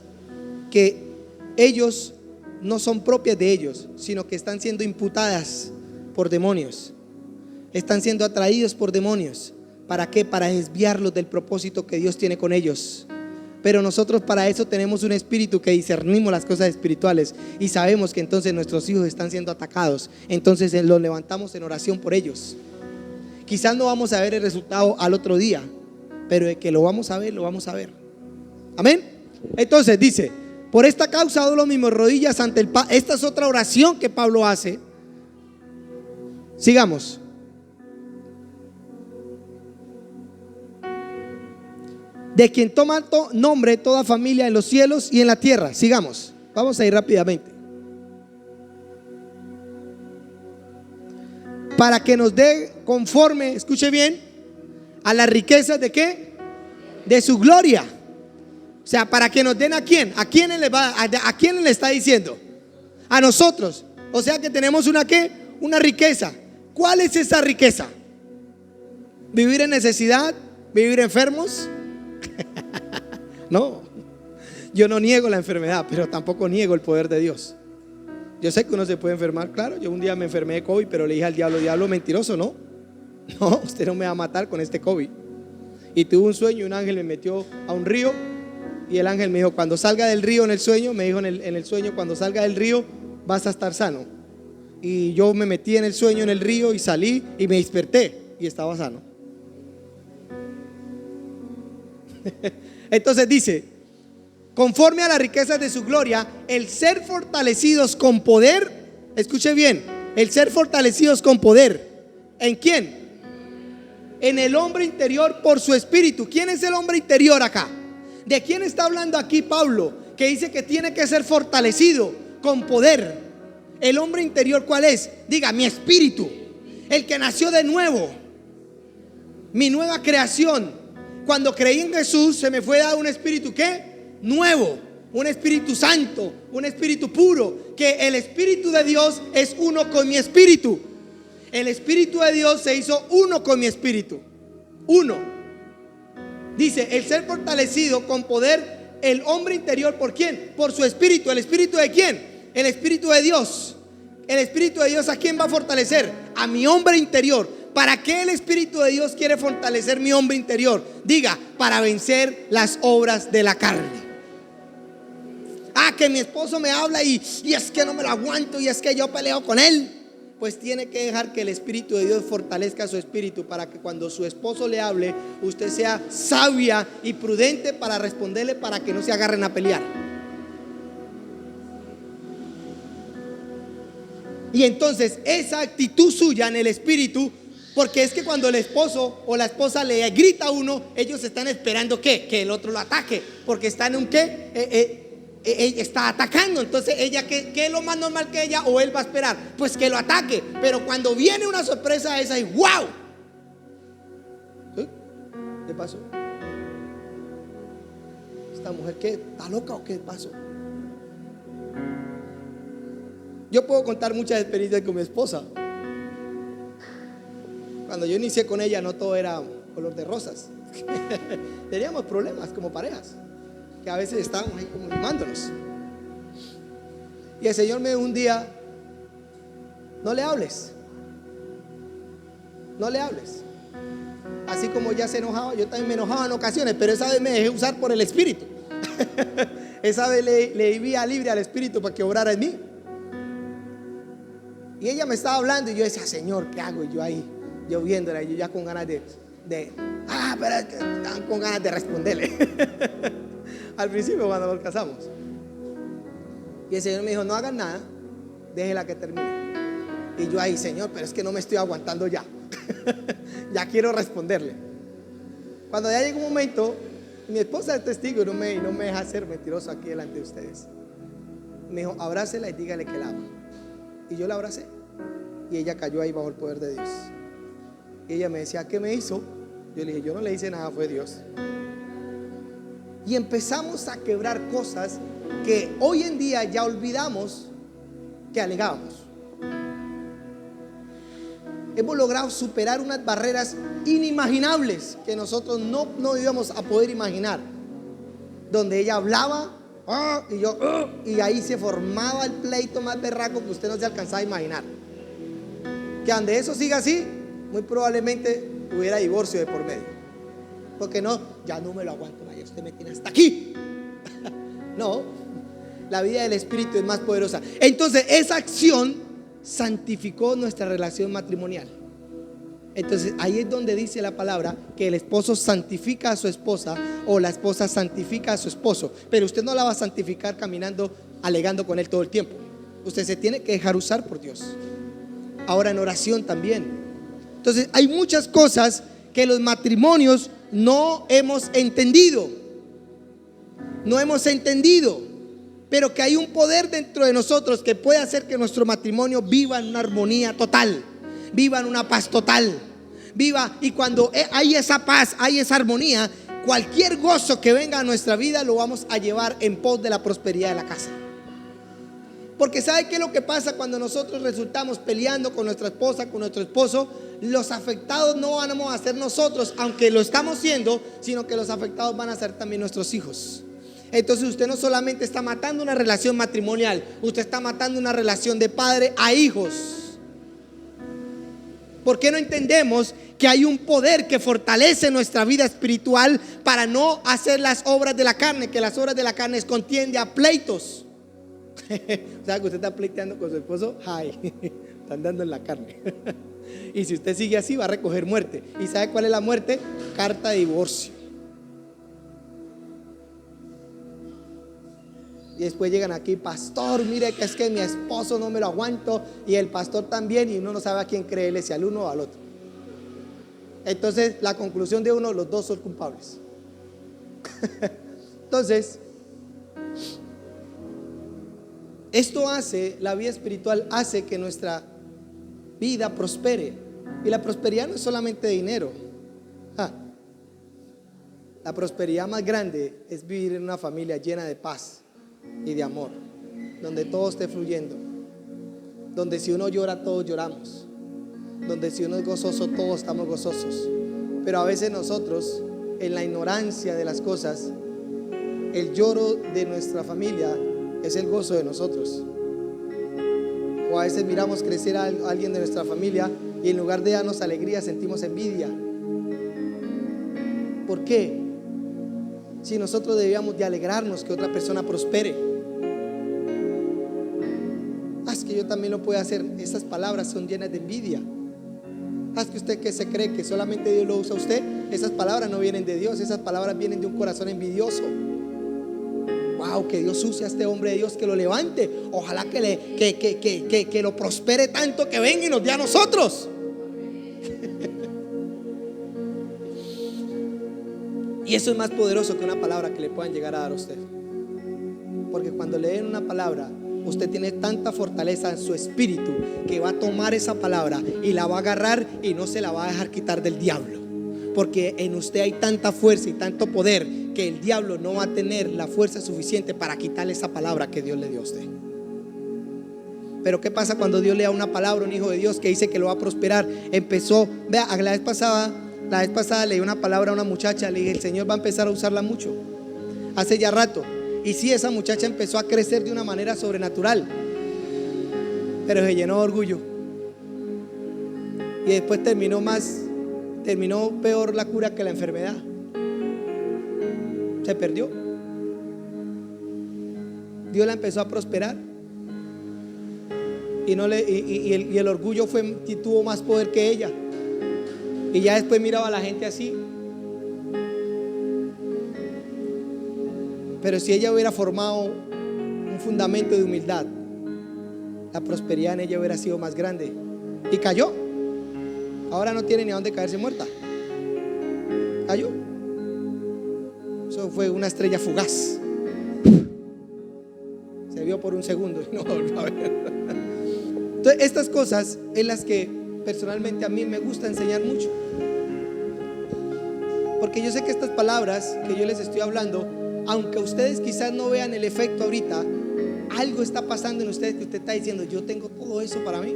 que ellos no son propias de ellos, sino que están siendo imputadas por demonios. Están siendo atraídos por demonios. ¿Para qué? Para desviarlos del propósito que Dios tiene con ellos. Pero nosotros para eso tenemos un espíritu que discernimos las cosas espirituales y sabemos que entonces nuestros hijos están siendo atacados. Entonces los levantamos en oración por ellos. Quizás no vamos a ver el resultado al otro día, pero de que lo vamos a ver, lo vamos a ver. Amén. Entonces dice: por esta causa doblo mis rodillas ante el Padre. Esta es otra oración que Pablo hace. Sigamos. De quien toma nombre toda familia en los cielos y en la tierra. Sigamos. Vamos a ir rápidamente. Para que nos dé conforme, escuche bien, a las riquezas de ¿qué? De su gloria. O sea, para que nos den ¿a quién? ¿A quién le está diciendo? A nosotros. O sea que tenemos una ¿qué? Una riqueza. ¿Cuál es esa riqueza? ¿Vivir en necesidad? ¿Vivir enfermos? No, yo no niego la enfermedad, pero tampoco niego el poder de Dios. Yo sé que uno se puede enfermar, claro. Yo un día me enfermé de COVID, pero le dije al diablo: diablo mentiroso, no, usted no me va a matar con este COVID. Y tuve un sueño y un ángel me metió a un río. Y el ángel me dijo: cuando salga del río, en el sueño, me dijo en el sueño, cuando salga del río vas a estar sano. Y yo me metí en el sueño en el río y salí y me desperté y estaba sano. Entonces dice: conforme a las riquezas de su gloria, el ser fortalecidos con poder. Escuche bien, el ser fortalecidos con poder. ¿En quién? En el hombre interior por su espíritu. ¿Quién es el hombre interior acá? ¿De quién está hablando aquí Pablo? Que dice que tiene que ser fortalecido con poder. El hombre interior, ¿cuál es? Diga: mi espíritu, el que nació de nuevo, mi nueva creación. Cuando creí en Jesús se me fue dado un espíritu ¿qué? Nuevo, un espíritu santo, un espíritu puro. Que el espíritu de Dios es uno con mi espíritu. El espíritu de Dios se hizo uno con mi espíritu. Uno. Dice: el ser fortalecido con poder, el hombre interior, ¿por quién? Por su espíritu. ¿El espíritu de quién? El espíritu de Dios. El espíritu de Dios, ¿a quién va a fortalecer? A mi hombre interior. ¿Para qué el espíritu de Dios quiere fortalecer mi hombre interior? Diga: para vencer las obras de la carne. Que mi esposo me habla y es que no me lo aguanto y es que yo peleo con él. Pues tiene que dejar que el espíritu de Dios fortalezca su espíritu, para que cuando su esposo le hable, usted sea sabia y prudente para responderle, para que no se agarren a pelear. Y entonces esa actitud suya en el espíritu, porque es que cuando el esposo o la esposa le grita a uno, ellos están esperando ¿qué? Que el otro lo ataque, porque está en un ¿qué? Ella está atacando. Entonces ella, ¿qué es lo más normal que ella o él va a esperar? Pues que lo ataque. Pero cuando viene una sorpresa esa y ¡wow! ¿Sí? ¿Qué pasó? ¿Esta mujer qué? ¿Está loca o qué pasó? Yo puedo contar muchas experiencias con mi esposa. Cuando yo inicié con ella no todo era color de rosas. Teníamos problemas como parejas, que a veces estábamos ahí como limándonos. Y el Señor me dijo un día: no le hables. No le hables. Así como ella se enojaba, yo también me enojaba en ocasiones, pero esa vez me dejé usar por el Espíritu. Esa vez le di vía libre al Espíritu para que obrara en mí. Y ella me estaba hablando y yo decía: Señor, ¿qué hago? Y yo ahí, yo viéndola, y yo ya con ganas pero es que estaban con ganas de responderle. Al principio cuando nos casamos. Y el Señor me dijo: no hagas nada, déjela que termine. Y yo ahí: Señor, pero es que no me estoy aguantando ya. Ya quiero responderle. Cuando ya llegó un momento, mi esposa es testigo y no me deja ser mentiroso aquí delante de ustedes. Me dijo: abrácela y dígale que la ama. Y yo la abracé y ella cayó ahí bajo el poder de Dios. Y ella me decía: ¿qué me hizo? Yo le dije: yo no le hice nada, fue Dios. Y empezamos a quebrar cosas que hoy en día ya olvidamos que alegábamos. Hemos logrado superar unas barreras inimaginables que nosotros no íbamos a poder imaginar, donde ella hablaba y yo y ahí se formaba el pleito más berraco que usted no se alcanzaba a imaginar. Que donde eso siga así, muy probablemente hubiera divorcio de por medio, porque no, ya no me lo aguanto más, ya usted me tiene hasta aquí. No, la vida del Espíritu es más poderosa. Entonces esa acción santificó nuestra relación matrimonial. Entonces ahí es donde dice la palabra que el esposo santifica a su esposa o la esposa santifica a su esposo. Pero usted no la va a santificar caminando, alegando con él todo el tiempo. Usted se tiene que dejar usar por Dios. Ahora en oración también. Entonces hay muchas cosas que los matrimonios no hemos entendido. No hemos entendido, pero que hay un poder dentro de nosotros que puede hacer que nuestro matrimonio viva en una armonía total, viva en una paz total, viva. Y cuando hay esa paz, hay esa armonía, cualquier gozo que venga a nuestra vida lo vamos a llevar en pos de la prosperidad de la casa. Porque ¿sabe qué es lo que pasa cuando nosotros resultamos peleando con nuestra esposa, con nuestro esposo? Los afectados no vamos a ser nosotros, aunque lo estamos siendo, sino que los afectados van a ser también nuestros hijos. Entonces usted no solamente está matando una relación matrimonial, usted está matando una relación de padre a hijos. ¿Por qué no entendemos que hay un poder que fortalece nuestra vida espiritual para no hacer las obras de la carne? Que las obras de la carne es contienda, pleitos. O sea que usted está pleiteando con su esposo, ¡ay! Está andando en la carne. Y si usted sigue así va a recoger muerte. ¿Y sabe cuál es la muerte? Carta de divorcio. Y después llegan aquí: pastor, mire que es que mi esposo no me lo aguanto, y el pastor también, y uno no sabe a quién creerle, si al uno o al otro. Entonces la conclusión de uno: los dos son culpables. Entonces esto hace, la vida espiritual hace que nuestra vida prospere. Y la prosperidad no es solamente dinero. La prosperidad más grande es vivir en una familia llena de paz y de amor, donde todo esté fluyendo, donde si uno llora todos lloramos, donde si uno es gozoso todos estamos gozosos. Pero a veces nosotros, en la ignorancia de las cosas, el lloro de nuestra familia es el gozo de nosotros. O a veces miramos crecer a alguien de nuestra familia y en lugar de darnos alegría sentimos envidia. ¿Por qué? Si nosotros debíamos de alegrarnos que otra persona prospere. Es que yo también lo puedo hacer. Esas palabras son llenas de envidia. Es que usted que se cree que solamente Dios lo usa a usted. Esas palabras no vienen de Dios. Esas palabras vienen de un corazón envidioso. Wow, que Dios use a este hombre de Dios, que lo levante. Ojalá que lo prospere tanto que venga y nos dé a nosotros. Y eso es más poderoso que una palabra que le puedan llegar a dar a usted. Porque cuando le den una palabra, usted tiene tanta fortaleza en su espíritu que va a tomar esa palabra y la va a agarrar y no se la va a dejar quitar del diablo. porque en usted hay tanta fuerza y tanto poder que el diablo no va a tener la fuerza suficiente para quitarle esa palabra que Dios le dio a usted. Pero ¿qué pasa cuando Dios le da una palabra a un hijo de Dios que dice que lo va a prosperar? Empezó, vea, la vez pasada le di una palabra a una muchacha, le dije, el Señor va a empezar a usarla mucho, hace ya rato. Y sí, esa muchacha empezó a crecer de una manera sobrenatural, pero se llenó de orgullo. Y después terminó peor la cura que la enfermedad. Se perdió. Dios la empezó a prosperar. Y el orgullo tuvo más poder que ella. Y ya después miraba a la gente así. Pero si ella hubiera formado un fundamento de humildad, la prosperidad en ella hubiera sido más grande. Y cayó. Ahora no tiene ni a dónde caerse muerta. Cayó. Eso fue una estrella fugaz. Se vio por un segundo y no volvió a ver. Entonces, estas cosas en las que personalmente a mí me gusta enseñar mucho, porque yo sé que estas palabras que yo les estoy hablando, aunque ustedes quizás no vean el efecto ahorita, algo está pasando en ustedes que usted está diciendo, yo tengo todo eso para mí,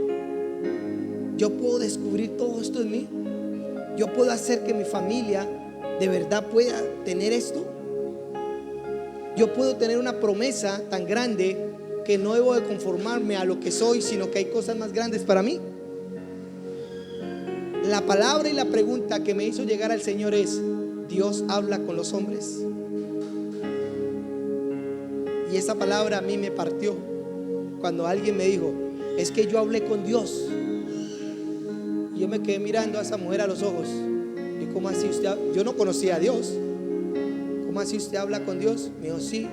yo puedo descubrir todo esto en mí, yo puedo hacer que mi familia de verdad pueda tener esto, yo puedo tener una promesa tan grande que no debo de conformarme a lo que soy, sino que hay cosas más grandes para mí. La palabra y la pregunta que me hizo llegar al Señor es: ¿Dios habla con los hombres? Y esa palabra a mí me partió cuando alguien me dijo: es que yo hablé con Dios. Y yo me quedé mirando a esa mujer a los ojos. ¿Y cómo así usted? Yo no conocía a Dios. ¿Cómo así usted habla con Dios? Me dijo: sí.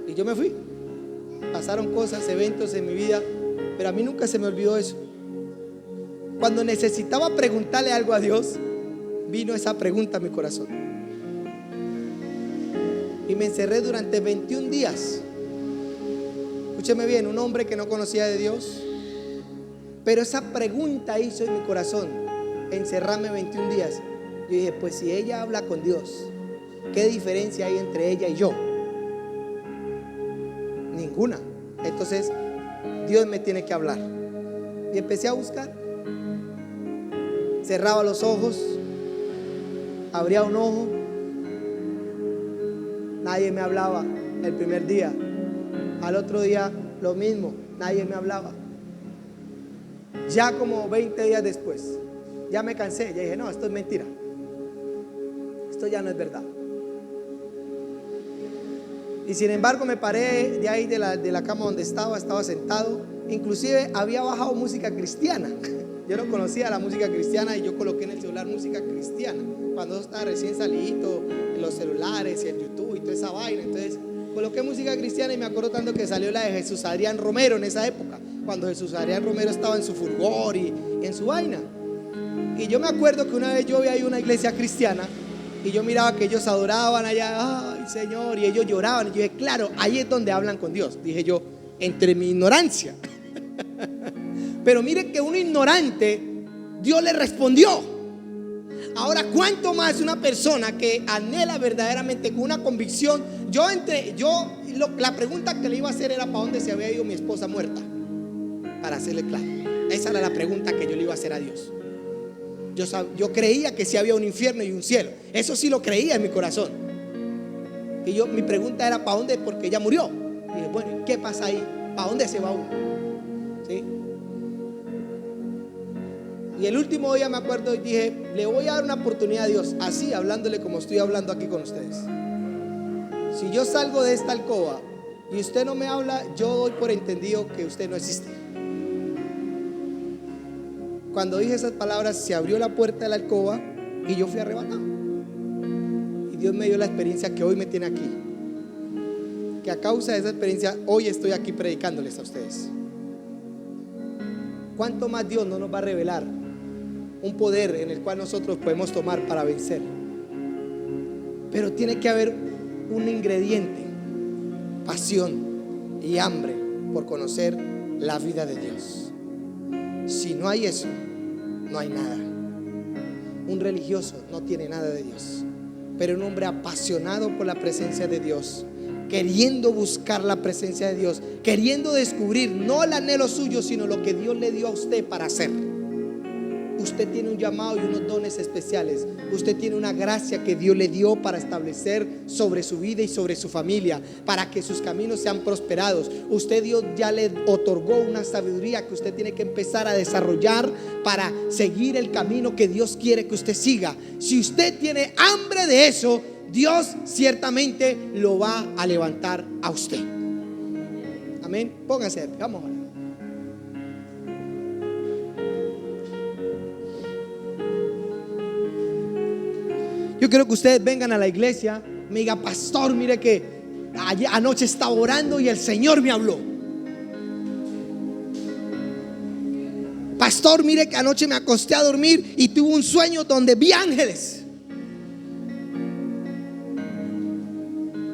Y yo me fui. Pasaron cosas, eventos en mi vida, pero a mí nunca se me olvidó eso. Cuando necesitaba preguntarle algo a Dios, vino esa pregunta a mi corazón. Y me encerré durante 21 días. Escúcheme bien, un hombre que no conocía de Dios, pero esa pregunta hizo en mi corazón encerrarme 21 días. Yo dije: pues si ella habla con Dios, ¿qué diferencia hay entre ella y yo? Ninguna. Entonces Dios me tiene que hablar. Y empecé a buscar. Cerraba los ojos, abría un ojo, nadie me hablaba el primer día. Al otro día lo mismo, nadie me hablaba. Ya como 20 días después, ya me cansé, ya dije: no, esto es mentira, esto ya no es verdad. Y sin embargo me paré de ahí de la cama donde estaba sentado. Inclusive había bajado música cristiana. Yo no conocía la música cristiana y yo coloqué en el celular música cristiana cuando estaba recién salido, en los celulares y en YouTube y toda esa vaina. Entonces coloqué música cristiana y me acuerdo tanto que salió la de Jesús Adrián Romero en esa época, cuando Jesús Adrián Romero estaba en su fulgor y en su vaina. Y yo me acuerdo que una vez yo vi ahí una iglesia cristiana y yo miraba que ellos adoraban allá, ay Señor, y ellos lloraban. Y yo dije: claro, ahí es donde hablan con Dios, dije yo, entre mi ignorancia. Pero mire que un ignorante, Dios le respondió. Ahora, ¿cuánto más una persona que anhela verdaderamente con una convicción? La pregunta que le iba a hacer era: ¿para dónde se había ido mi esposa muerta? Para hacerle claro, esa era la pregunta que yo le iba a hacer a Dios. Yo creía que sí había un infierno y un cielo. Eso sí lo creía en mi corazón. Y mi pregunta era: ¿para dónde? Porque ella murió. Y dije: bueno, ¿qué pasa ahí? ¿Para dónde se va uno? ¿Sí? Y el último día me acuerdo y dije: le voy a dar una oportunidad a Dios, así hablándole como estoy hablando aquí con ustedes. Si yo salgo de esta alcoba y usted no me habla, yo doy por entendido que usted no existe. Cuando dije esas palabras, se abrió la puerta de la alcoba y yo fui arrebatado. Y Dios me dio la experiencia que hoy me tiene aquí, que a causa de esa experiencia hoy estoy aquí predicándoles a ustedes. ¿Cuánto más Dios no nos va a revelar un poder en el cual nosotros podemos tomar para vencer? Pero tiene que haber un ingrediente: pasión y hambre por conocer la vida de Dios. Si no hay eso, no hay nada. un religioso no tiene nada de Dios, pero un hombre apasionado por la presencia de Dios, queriendo buscar la presencia de Dios, queriendo descubrir no el anhelo suyo, sino lo que Dios le dio a usted para hacer. Usted tiene un llamado y unos dones especiales. Usted tiene una gracia que Dios le dio para establecer sobre su vida y sobre su familia, para que sus caminos sean prosperados. Dios ya le otorgó una sabiduría que usted tiene que empezar a desarrollar para seguir el camino que Dios quiere que usted siga. Si usted tiene hambre de eso, Dios ciertamente lo va a levantar a usted. Amén. Póngase, vamos a ver. Yo quiero que ustedes vengan a la iglesia, me digan: pastor, mire que anoche estaba orando y el Señor me habló. Pastor, mire que anoche me acosté a dormir y tuve un sueño donde vi ángeles.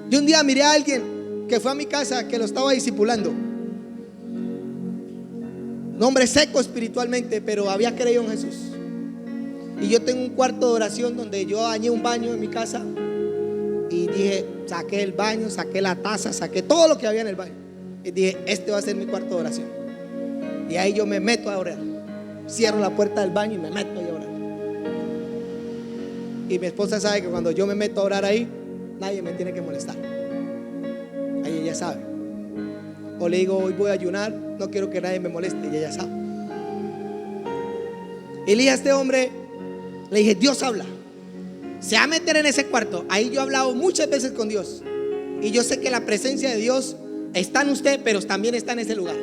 Yo un día miré a alguien que fue a mi casa, que lo estaba discipulando, un hombre seco espiritualmente, pero había creído en Jesús. Y yo tengo un cuarto de oración donde yo dañé un baño en mi casa y dije, saqué el baño, saqué la taza, saqué todo lo que había en el baño y dije: este va a ser mi cuarto de oración. Y ahí yo me meto a orar, cierro la puerta del baño y me meto a orar. Y mi esposa sabe que cuando yo me meto a orar ahí, nadie me tiene que molestar. Ahí ella sabe. O le digo: hoy voy a ayunar, no quiero que nadie me moleste, y ella sabe. Y le dije a este hombre, le dije: Dios habla, se va a meter en ese cuarto. Ahí yo he hablado muchas veces con Dios y yo sé que la presencia de Dios está en usted, pero también está en ese lugar.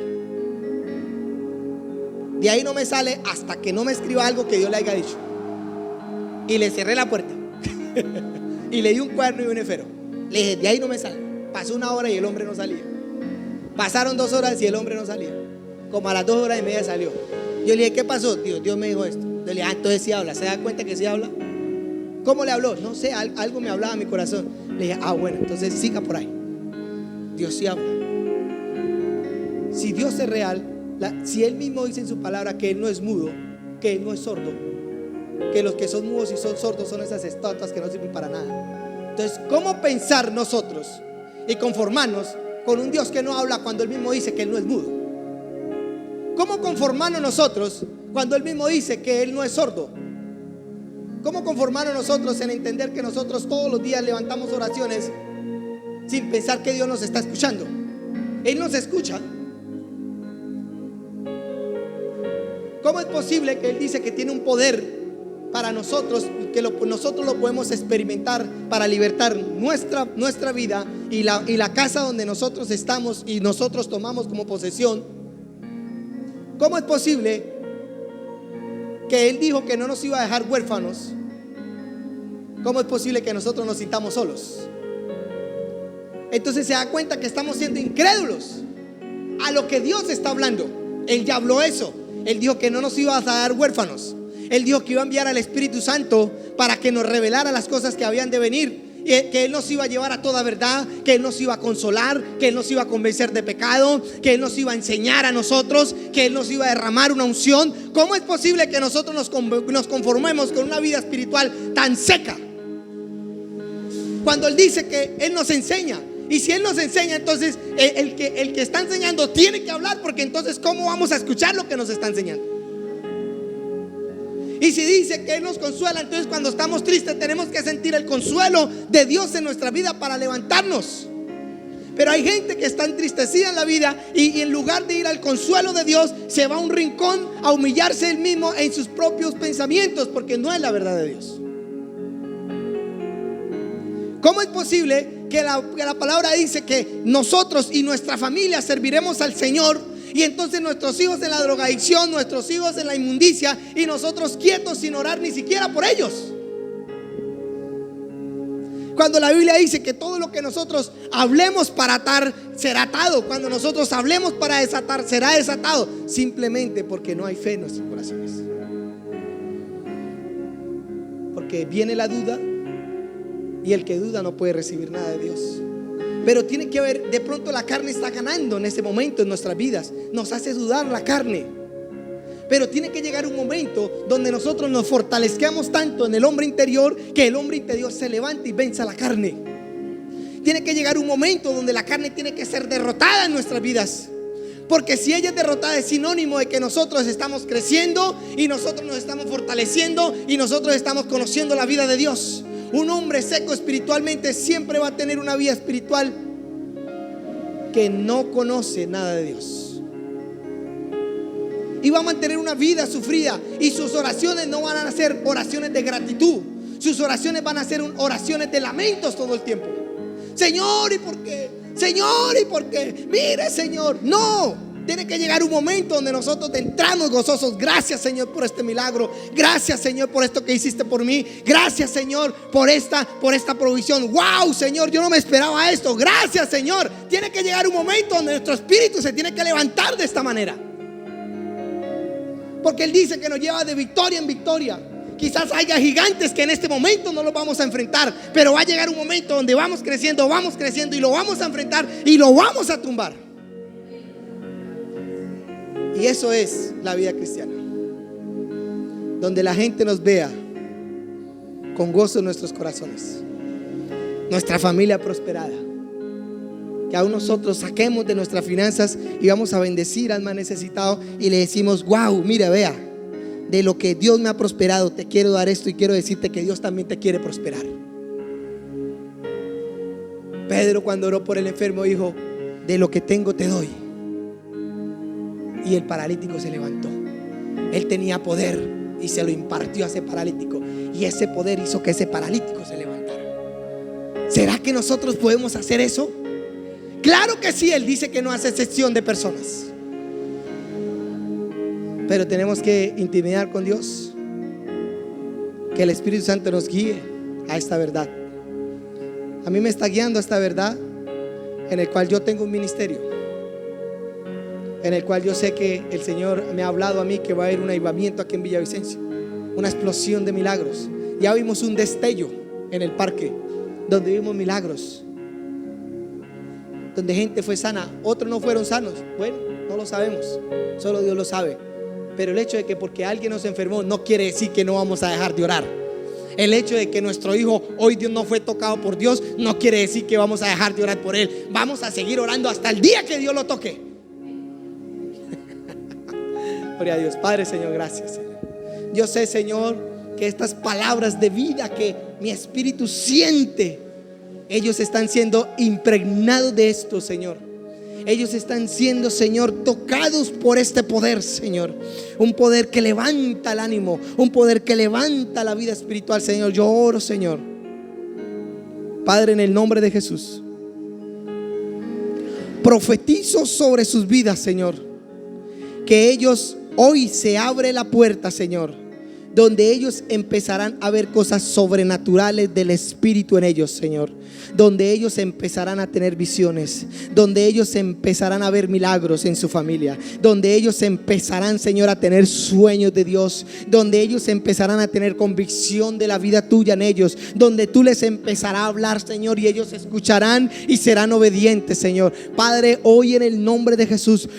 De ahí no me sale hasta que no me escriba algo que Dios le haya dicho. Y le cerré la puerta y le di un cuaderno y un esfero. Le dije: de ahí no me sale. Pasó 1 hora y el hombre no salía. Pasaron 2 horas y el hombre no salía. Como a las 2 horas y media salió. Yo le dije: ¿qué pasó? Dios me dijo esto. Yo le dije: entonces sí habla. ¿Se da cuenta que sí habla? ¿Cómo le habló? No sé, algo me hablaba a mi corazón. Le dije: bueno, entonces siga por ahí. Dios sí habla. Si Dios es real, si Él mismo dice en su palabra que Él no es mudo, que Él no es sordo, que los que son mudos y son sordos son esas estatuas que no sirven para nada. Entonces, ¿cómo pensar nosotros y conformarnos con un Dios que no habla cuando Él mismo dice que Él no es mudo? ¿Cómo conformarnos nosotros cuando Él mismo dice que Él no es sordo? ¿Cómo conformarnos nosotros en entender que nosotros todos los días levantamos oraciones sin pensar que Dios nos está escuchando? Él nos escucha. ¿Cómo es posible que Él dice que tiene un poder para nosotros, que nosotros lo podemos experimentar para libertar nuestra vida y la casa donde nosotros estamos y nosotros tomamos como posesión? ¿Cómo es posible que Él dijo que no nos iba a dejar huérfanos? ¿Cómo es posible que nosotros nos sintamos solos? Entonces se da cuenta que estamos siendo incrédulos a lo que Dios está hablando. Él ya habló eso. Él dijo que no nos iba a dar huérfanos. Él dijo que iba a enviar al Espíritu Santo para que nos revelara las cosas que habían de venir, que Él nos iba a llevar a toda verdad, que Él nos iba a consolar, que Él nos iba a convencer de pecado, que Él nos iba a enseñar a nosotros, que Él nos iba a derramar una unción. ¿Cómo es posible que nosotros nos conformemos con una vida espiritual tan seca? Cuando Él dice que Él nos enseña. Y si Él nos enseña, entonces el que está enseñando tiene que hablar, porque entonces ¿cómo vamos a escuchar lo que nos está enseñando? Y si dice que Él nos consuela, entonces cuando estamos tristes tenemos que sentir el consuelo de Dios en nuestra vida para levantarnos. Pero hay gente que está entristecida en la vida y en lugar de ir al consuelo de Dios, se va a un rincón a humillarse él mismo en sus propios pensamientos, porque no es la verdad de Dios. ¿Cómo es posible que la palabra dice que nosotros y nuestra familia serviremos al Señor, y entonces nuestros hijos en la drogadicción, nuestros hijos en la inmundicia, y nosotros quietos sin orar ni siquiera por ellos? Cuando la Biblia dice que todo lo que nosotros hablemos para atar será atado, cuando nosotros hablemos para desatar será desatado, simplemente porque no hay fe en nuestros corazones. Porque viene la duda, y el que duda no puede recibir nada de Dios. Pero tiene que haber, de pronto la carne está ganando en ese momento en nuestras vidas, nos hace dudar la carne. Pero tiene que llegar un momento donde nosotros nos fortalezcamos tanto en el hombre interior que el hombre interior se levante y venza la carne. Tiene que llegar un momento donde la carne tiene que ser derrotada en nuestras vidas. Porque si ella es derrotada es sinónimo de que nosotros estamos creciendo y nosotros nos estamos fortaleciendo y nosotros estamos conociendo la vida de Dios. Un hombre seco espiritualmente siempre va a tener una vida espiritual que no conoce nada de Dios. Y va a mantener una vida sufrida. Y sus oraciones no van a ser oraciones de gratitud. Sus oraciones van a ser oraciones de lamentos todo el tiempo. Señor, ¿y por qué? Señor, ¿y por qué? Mire, Señor. No, tiene que llegar un momento donde nosotros entramos gozosos. Gracias, Señor, por este milagro. Gracias, Señor, por esto que hiciste por mí. Gracias, Señor, por esta provisión. Wow, Señor, yo no me esperaba esto. Gracias, Señor. Tiene que llegar un momento donde nuestro espíritu se tiene que levantar de esta manera. Porque Él dice que nos lleva de victoria en victoria. Quizás haya gigantes que en este momento no los vamos a enfrentar, pero va a llegar un momento donde vamos creciendo y lo vamos a enfrentar y lo vamos a tumbar. Y eso es la vida cristiana, donde la gente nos vea con gozo en nuestros corazones, nuestra familia prosperada, que aún nosotros saquemos de nuestras finanzas y vamos a bendecir al más necesitado y le decimos: wow, mira, vea, de lo que Dios me ha prosperado, te quiero dar esto y quiero decirte que Dios también te quiere prosperar. Pedro, cuando oró por el enfermo, dijo: de lo que tengo te doy. Y el paralítico se levantó. Él tenía poder y se lo impartió a ese paralítico, y ese poder hizo que ese paralítico se levantara. ¿Será que nosotros podemos hacer eso? Claro que sí. Él dice que no hace excepción de personas, pero tenemos que intimidar con Dios, que el Espíritu Santo nos guíe a esta verdad. A mí me está guiando a esta verdad, en el cual yo tengo un ministerio, en el cual yo sé que el Señor me ha hablado a mí que va a haber un avivamiento aquí en Villavicencio, una explosión de milagros. Ya vimos un destello en el parque, donde vimos milagros, donde gente fue sana, otros no fueron sanos. Bueno, no lo sabemos, solo Dios lo sabe. Pero el hecho de que porque alguien nos enfermó no quiere decir que no vamos a dejar de orar. El hecho de que nuestro hijo hoy Dios no fue tocado por Dios no quiere decir que vamos a dejar de orar por él. Vamos a seguir orando hasta el día que Dios lo toque. Gloria a Dios. Padre, Señor, gracias, Señor. Yo sé, Señor, que estas palabras de vida que mi espíritu siente, ellos están siendo impregnados de esto, Señor. Ellos están siendo, Señor, tocados por este poder, Señor. Un poder que levanta el ánimo, un poder que levanta la vida espiritual, Señor. Yo oro, Señor, Padre, en el nombre de Jesús, profetizo sobre sus vidas, Señor, que ellos hoy se abre la puerta, Señor, donde ellos empezarán a ver cosas sobrenaturales del Espíritu en ellos, Señor. Donde ellos empezarán a tener visiones, donde ellos empezarán a ver milagros en su familia, donde ellos empezarán, Señor, a tener sueños de Dios, donde ellos empezarán a tener convicción de la vida tuya en ellos, donde tú les empezarás a hablar, Señor, y ellos escucharán y serán obedientes, Señor. Padre, hoy en el nombre de Jesús,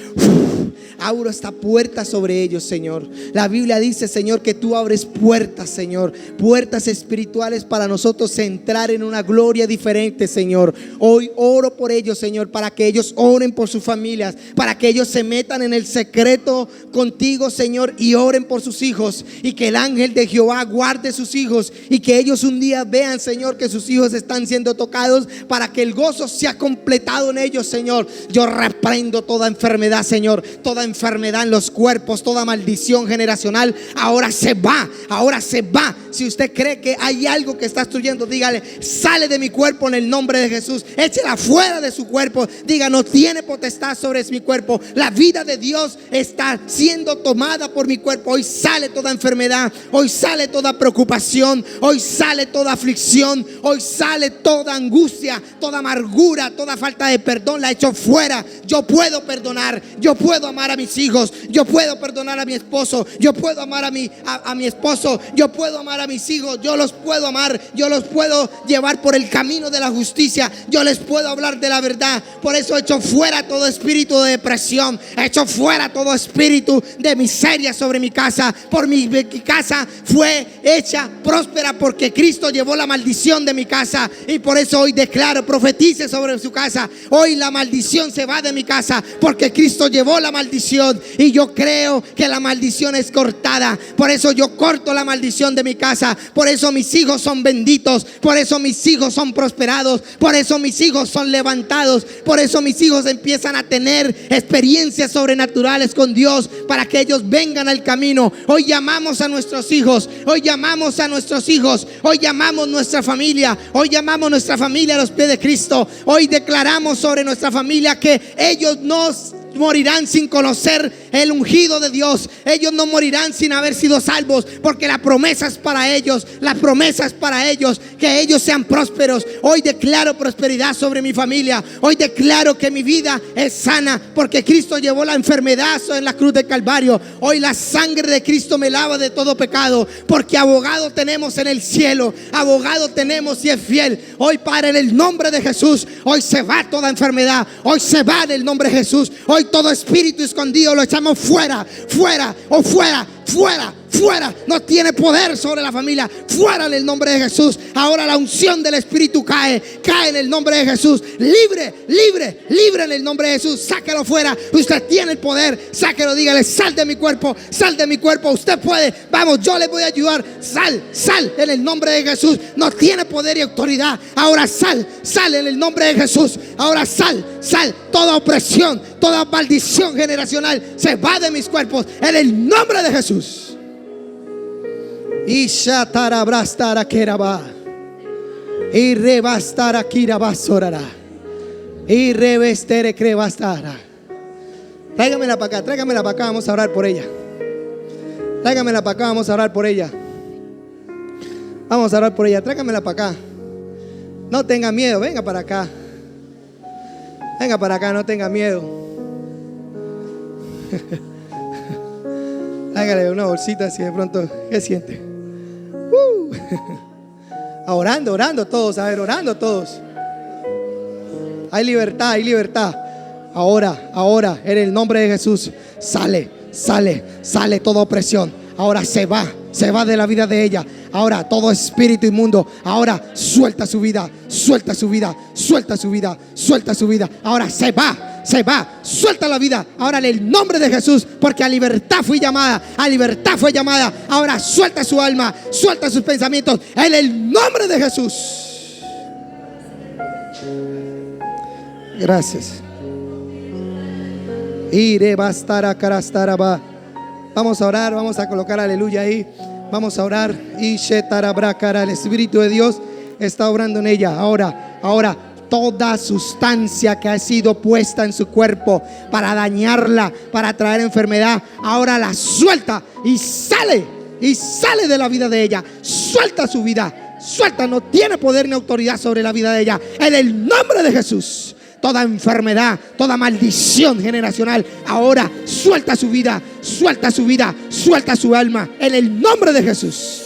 abro esta puerta sobre ellos, Señor. La Biblia dice, Señor, que tú abres puertas, Señor, puertas espirituales para nosotros entrar en una gloria diferente, Señor. Hoy oro por ellos, Señor, para que ellos oren por sus familias, para que ellos se metan en el secreto contigo, Señor, y oren por sus hijos, y que el ángel de Jehová guarde sus hijos, y que ellos un día vean, Señor, que sus hijos están siendo tocados, para que el gozo sea completado en ellos, Señor. Yo reprendo toda enfermedad, Señor, toda enfermedad en los cuerpos, toda maldición generacional, ahora se va, ahora se va. Si usted cree que hay algo que está destruyendo, dígale: sale de mi cuerpo en el nombre de Jesús. Échela fuera de su cuerpo. Diga: no tiene potestad sobre mi cuerpo. La vida de Dios está siendo tomada por mi cuerpo. Hoy sale toda enfermedad, hoy sale toda preocupación, hoy sale toda aflicción, hoy sale toda angustia, toda amargura, toda falta de perdón. La echo fuera. Yo puedo perdonar, yo puedo amar a mis hijos, yo puedo perdonar a mi esposo, yo puedo amar a mi esposo, yo puedo amar a mis hijos, yo los puedo amar, yo los puedo llevar por el camino de la justicia, yo les puedo hablar de la verdad. Por eso he hecho fuera todo espíritu de depresión, he hecho fuera todo espíritu de miseria sobre mi casa. Por mi casa fue hecha próspera porque Cristo llevó la maldición de mi casa, y por eso hoy declaro, profetice sobre su casa. Hoy la maldición se va de mi casa porque Cristo llevó la maldición, y yo creo que la maldición es cortada. Por eso yo corto la maldición de mi casa. Por eso mis hijos son benditos, por eso mis hijos son prosperados, por eso mis hijos son levantados, por eso mis hijos empiezan a tener experiencias sobrenaturales con Dios, para que ellos vengan al camino. Hoy llamamos a nuestros hijos, hoy llamamos a nuestros hijos, hoy llamamos nuestra familia, hoy llamamos nuestra familia a los pies de Cristo. Hoy declaramos sobre nuestra familia que ellos no morirán sin conocer el ungido de Dios. Ellos no morirán sin haber sido salvos, porque la promesa es para ellos. La promesa es para ellos, que ellos sean prósperos. Hoy declaro prosperidad sobre mi familia. Hoy declaro que mi vida es sana, porque Cristo llevó la enfermedad en la cruz del Calvario. Hoy la sangre de Cristo me lava de todo pecado, porque abogado tenemos en el cielo, abogado tenemos y es fiel. Hoy, Padre, en el nombre de Jesús, hoy se va toda enfermedad, hoy se va en el nombre de Jesús. Hoy todo espíritu escondido lo echamos fuera, fuera, o fuera, fuera, fuera. No tiene poder sobre la familia. Fuera en el nombre de Jesús. Ahora la unción del Espíritu cae en el nombre de Jesús. Libre, libre, libre en el nombre de Jesús. Sáquelo fuera. Usted tiene el poder. Sáquelo, dígale: sal de mi cuerpo, sal de mi cuerpo. Usted puede. Vamos, yo le voy a ayudar. Sal, sal en el nombre de Jesús. No tiene poder y autoridad. Ahora sal, sal en el nombre de Jesús. Ahora sal, sal. Toda opresión, toda maldición generacional se va de mis cuerpos en el nombre de Jesús. Y shatarabrastara keraba, y rebastara kirabasorara, y revestere crevastara. Tráigamela para acá, vamos a orar por ella. Tráigamela para acá, vamos a orar por ella. Vamos a orar por ella, tráigamela para acá. No tenga miedo, venga para acá. Venga para acá, no tenga miedo. Hágale una bolsita así de pronto. ¿Qué siente? Orando todos, a ver, orando todos. Hay libertad, hay libertad. Ahora, en el nombre de Jesús, sale toda opresión. Ahora se va de la vida de ella. Ahora todo espíritu inmundo, ahora suelta su vida. Ahora se va, suelta la vida. Ahora en el nombre de Jesús, porque a libertad fue llamada. Ahora suelta su alma, suelta sus pensamientos en el nombre de Jesús. Gracias. Vamos a orar, vamos a colocar aleluya ahí. Vamos a orar. Y el Espíritu de Dios está obrando en ella. Ahora toda sustancia que ha sido puesta en su cuerpo para dañarla, para traer enfermedad, ahora la suelta y sale de la vida de ella. Suelta su vida, no tiene poder ni autoridad sobre la vida de ella en el nombre de Jesús. Toda enfermedad, toda maldición generacional, ahora suelta su vida, suelta su alma en el nombre de Jesús.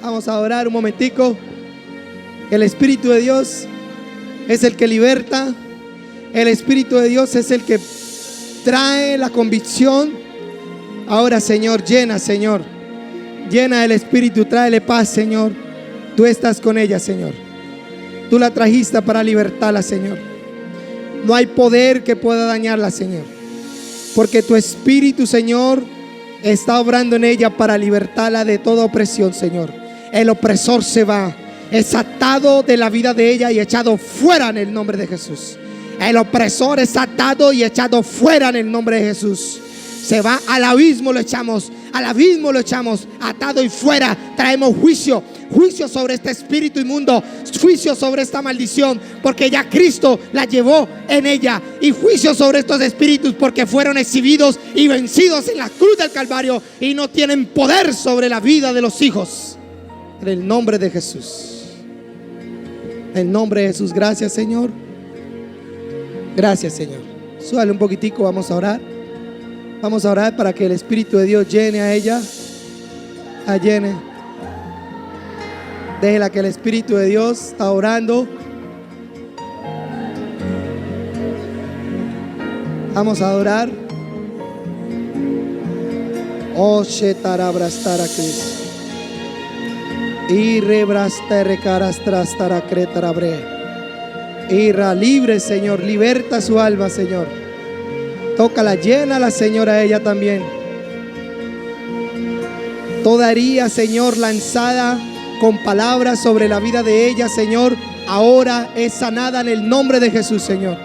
Vamos a orar un momentico. El Espíritu de Dios es el que liberta. El Espíritu de Dios es el que trae la convicción. Ahora, Señor, llena el Espíritu, tráele paz, Señor. Tú estás con ella, Señor. Tú la trajiste para libertarla, Señor. No hay poder que pueda dañarla, Señor, porque tu Espíritu, Señor, está obrando en ella para libertarla de toda opresión, Señor. El opresor se va, es atado de la vida de ella y echado fuera en el nombre de Jesús. El opresor es atado y echado fuera en el nombre de Jesús. Se va al abismo, lo echamos, atado y fuera. Traemos juicio sobre este espíritu inmundo, juicio sobre esta maldición, porque ya Cristo la llevó en ella, y juicio sobre estos espíritus porque fueron exhibidos y vencidos en la cruz del Calvario y no tienen poder sobre la vida de los hijos. En el nombre de Jesús. En el nombre de Jesús, gracias, Señor. Gracias, Señor. Súbale un poquitico, vamos a orar. Vamos a orar para que el Espíritu de Dios llene a ella. La llene. Déjela que el Espíritu de Dios está orando. Vamos a adorar. Oh, Shetarabrastara Cris. Y rebrastere carastrastara cretarabre. Irra libre, Señor. Liberta su alma, Señor. Tócala, llénala, Señor, a ella también. Toda herida, Señor, lanzada con palabras sobre la vida de ella, Señor, ahora es sanada en el nombre de Jesús, Señor.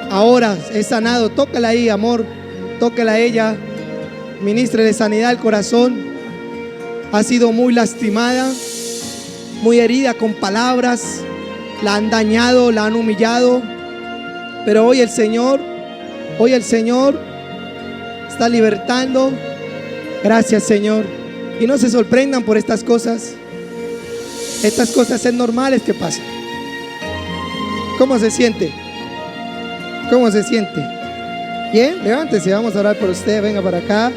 Ahora es sanado. Tócala ahí, amor. Tócala a ella. Ministrele sanidad al corazón. Ha sido muy lastimada, muy herida con palabras. La han dañado, la han humillado. Pero hoy el Señor está libertando. Gracias, Señor. Y no se sorprendan por estas cosas. Estas cosas son normales que pasan. ¿Cómo se siente? ¿Cómo se siente? Bien, levántese, vamos a orar por usted. Venga para acá.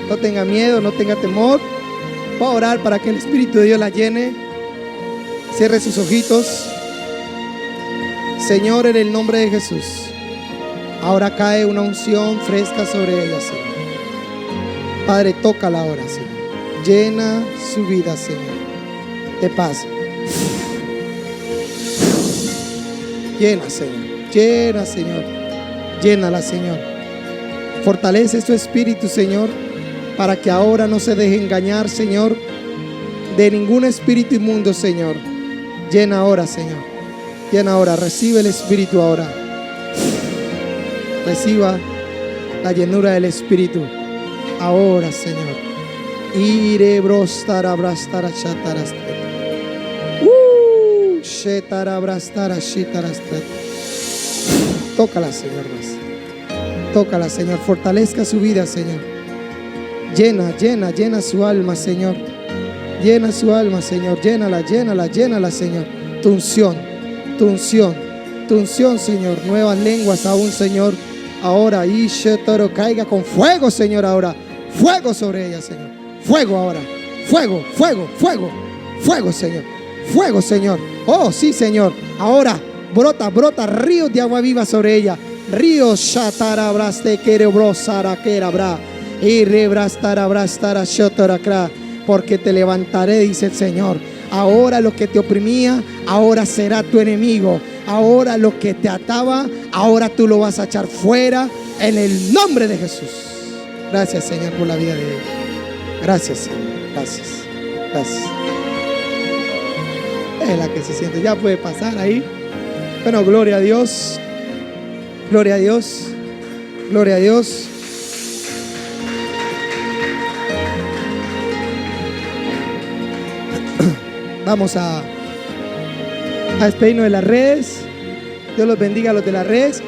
No tenga miedo, no tenga temor. Voy a orar para que el Espíritu de Dios la llene. Cierre sus ojitos. Señor, en el nombre de Jesús, ahora cae una unción fresca sobre ella, Señor. Padre, tócala ahora, Señor. Llena su vida, Señor, de paz. Llena, Señor. Llena, Señor. Llénala, Señor. Fortalece su espíritu, Señor, para que ahora no se deje engañar, Señor, de ningún espíritu inmundo, Señor. Llena ahora, Señor. Llena ahora. Recibe el Espíritu ahora. Reciba la llenura del Espíritu ahora, Señor. Ire brostara brastara chatarastre. Shetara brastara shitarastre. Tócala, Señor, más. Tócala, Señor. Fortalezca su vida, Señor. Llena su alma, Señor. Llena su alma, Señor. Llénala, Señor. Tu unción, Señor. Nuevas lenguas aún, Señor. Ahora, y Shetaro, caiga con fuego, Señor, ahora. Fuego sobre ella, Señor. Fuego ahora. Fuego, Señor. Fuego, Señor. Oh, sí, Señor. Ahora, brota ríos de agua viva sobre ella. Ríos, Shatarabraste, Kerebrosara, Kerabra. Y rebrastara, Shotorakra. Porque te levantaré, dice el Señor. Ahora lo que te oprimía, ahora será tu enemigo. Ahora lo que te ataba, ahora tú lo vas a echar fuera en el nombre de Jesús. Gracias, Señor, por la vida de ella. Gracias, Señor. Gracias. Es la que se siente. Ya puede pasar ahí. Bueno, gloria a Dios. Gloria a Dios. Gloria a Dios. Vamos a despedirnos de las redes. Dios los bendiga a los de las redes.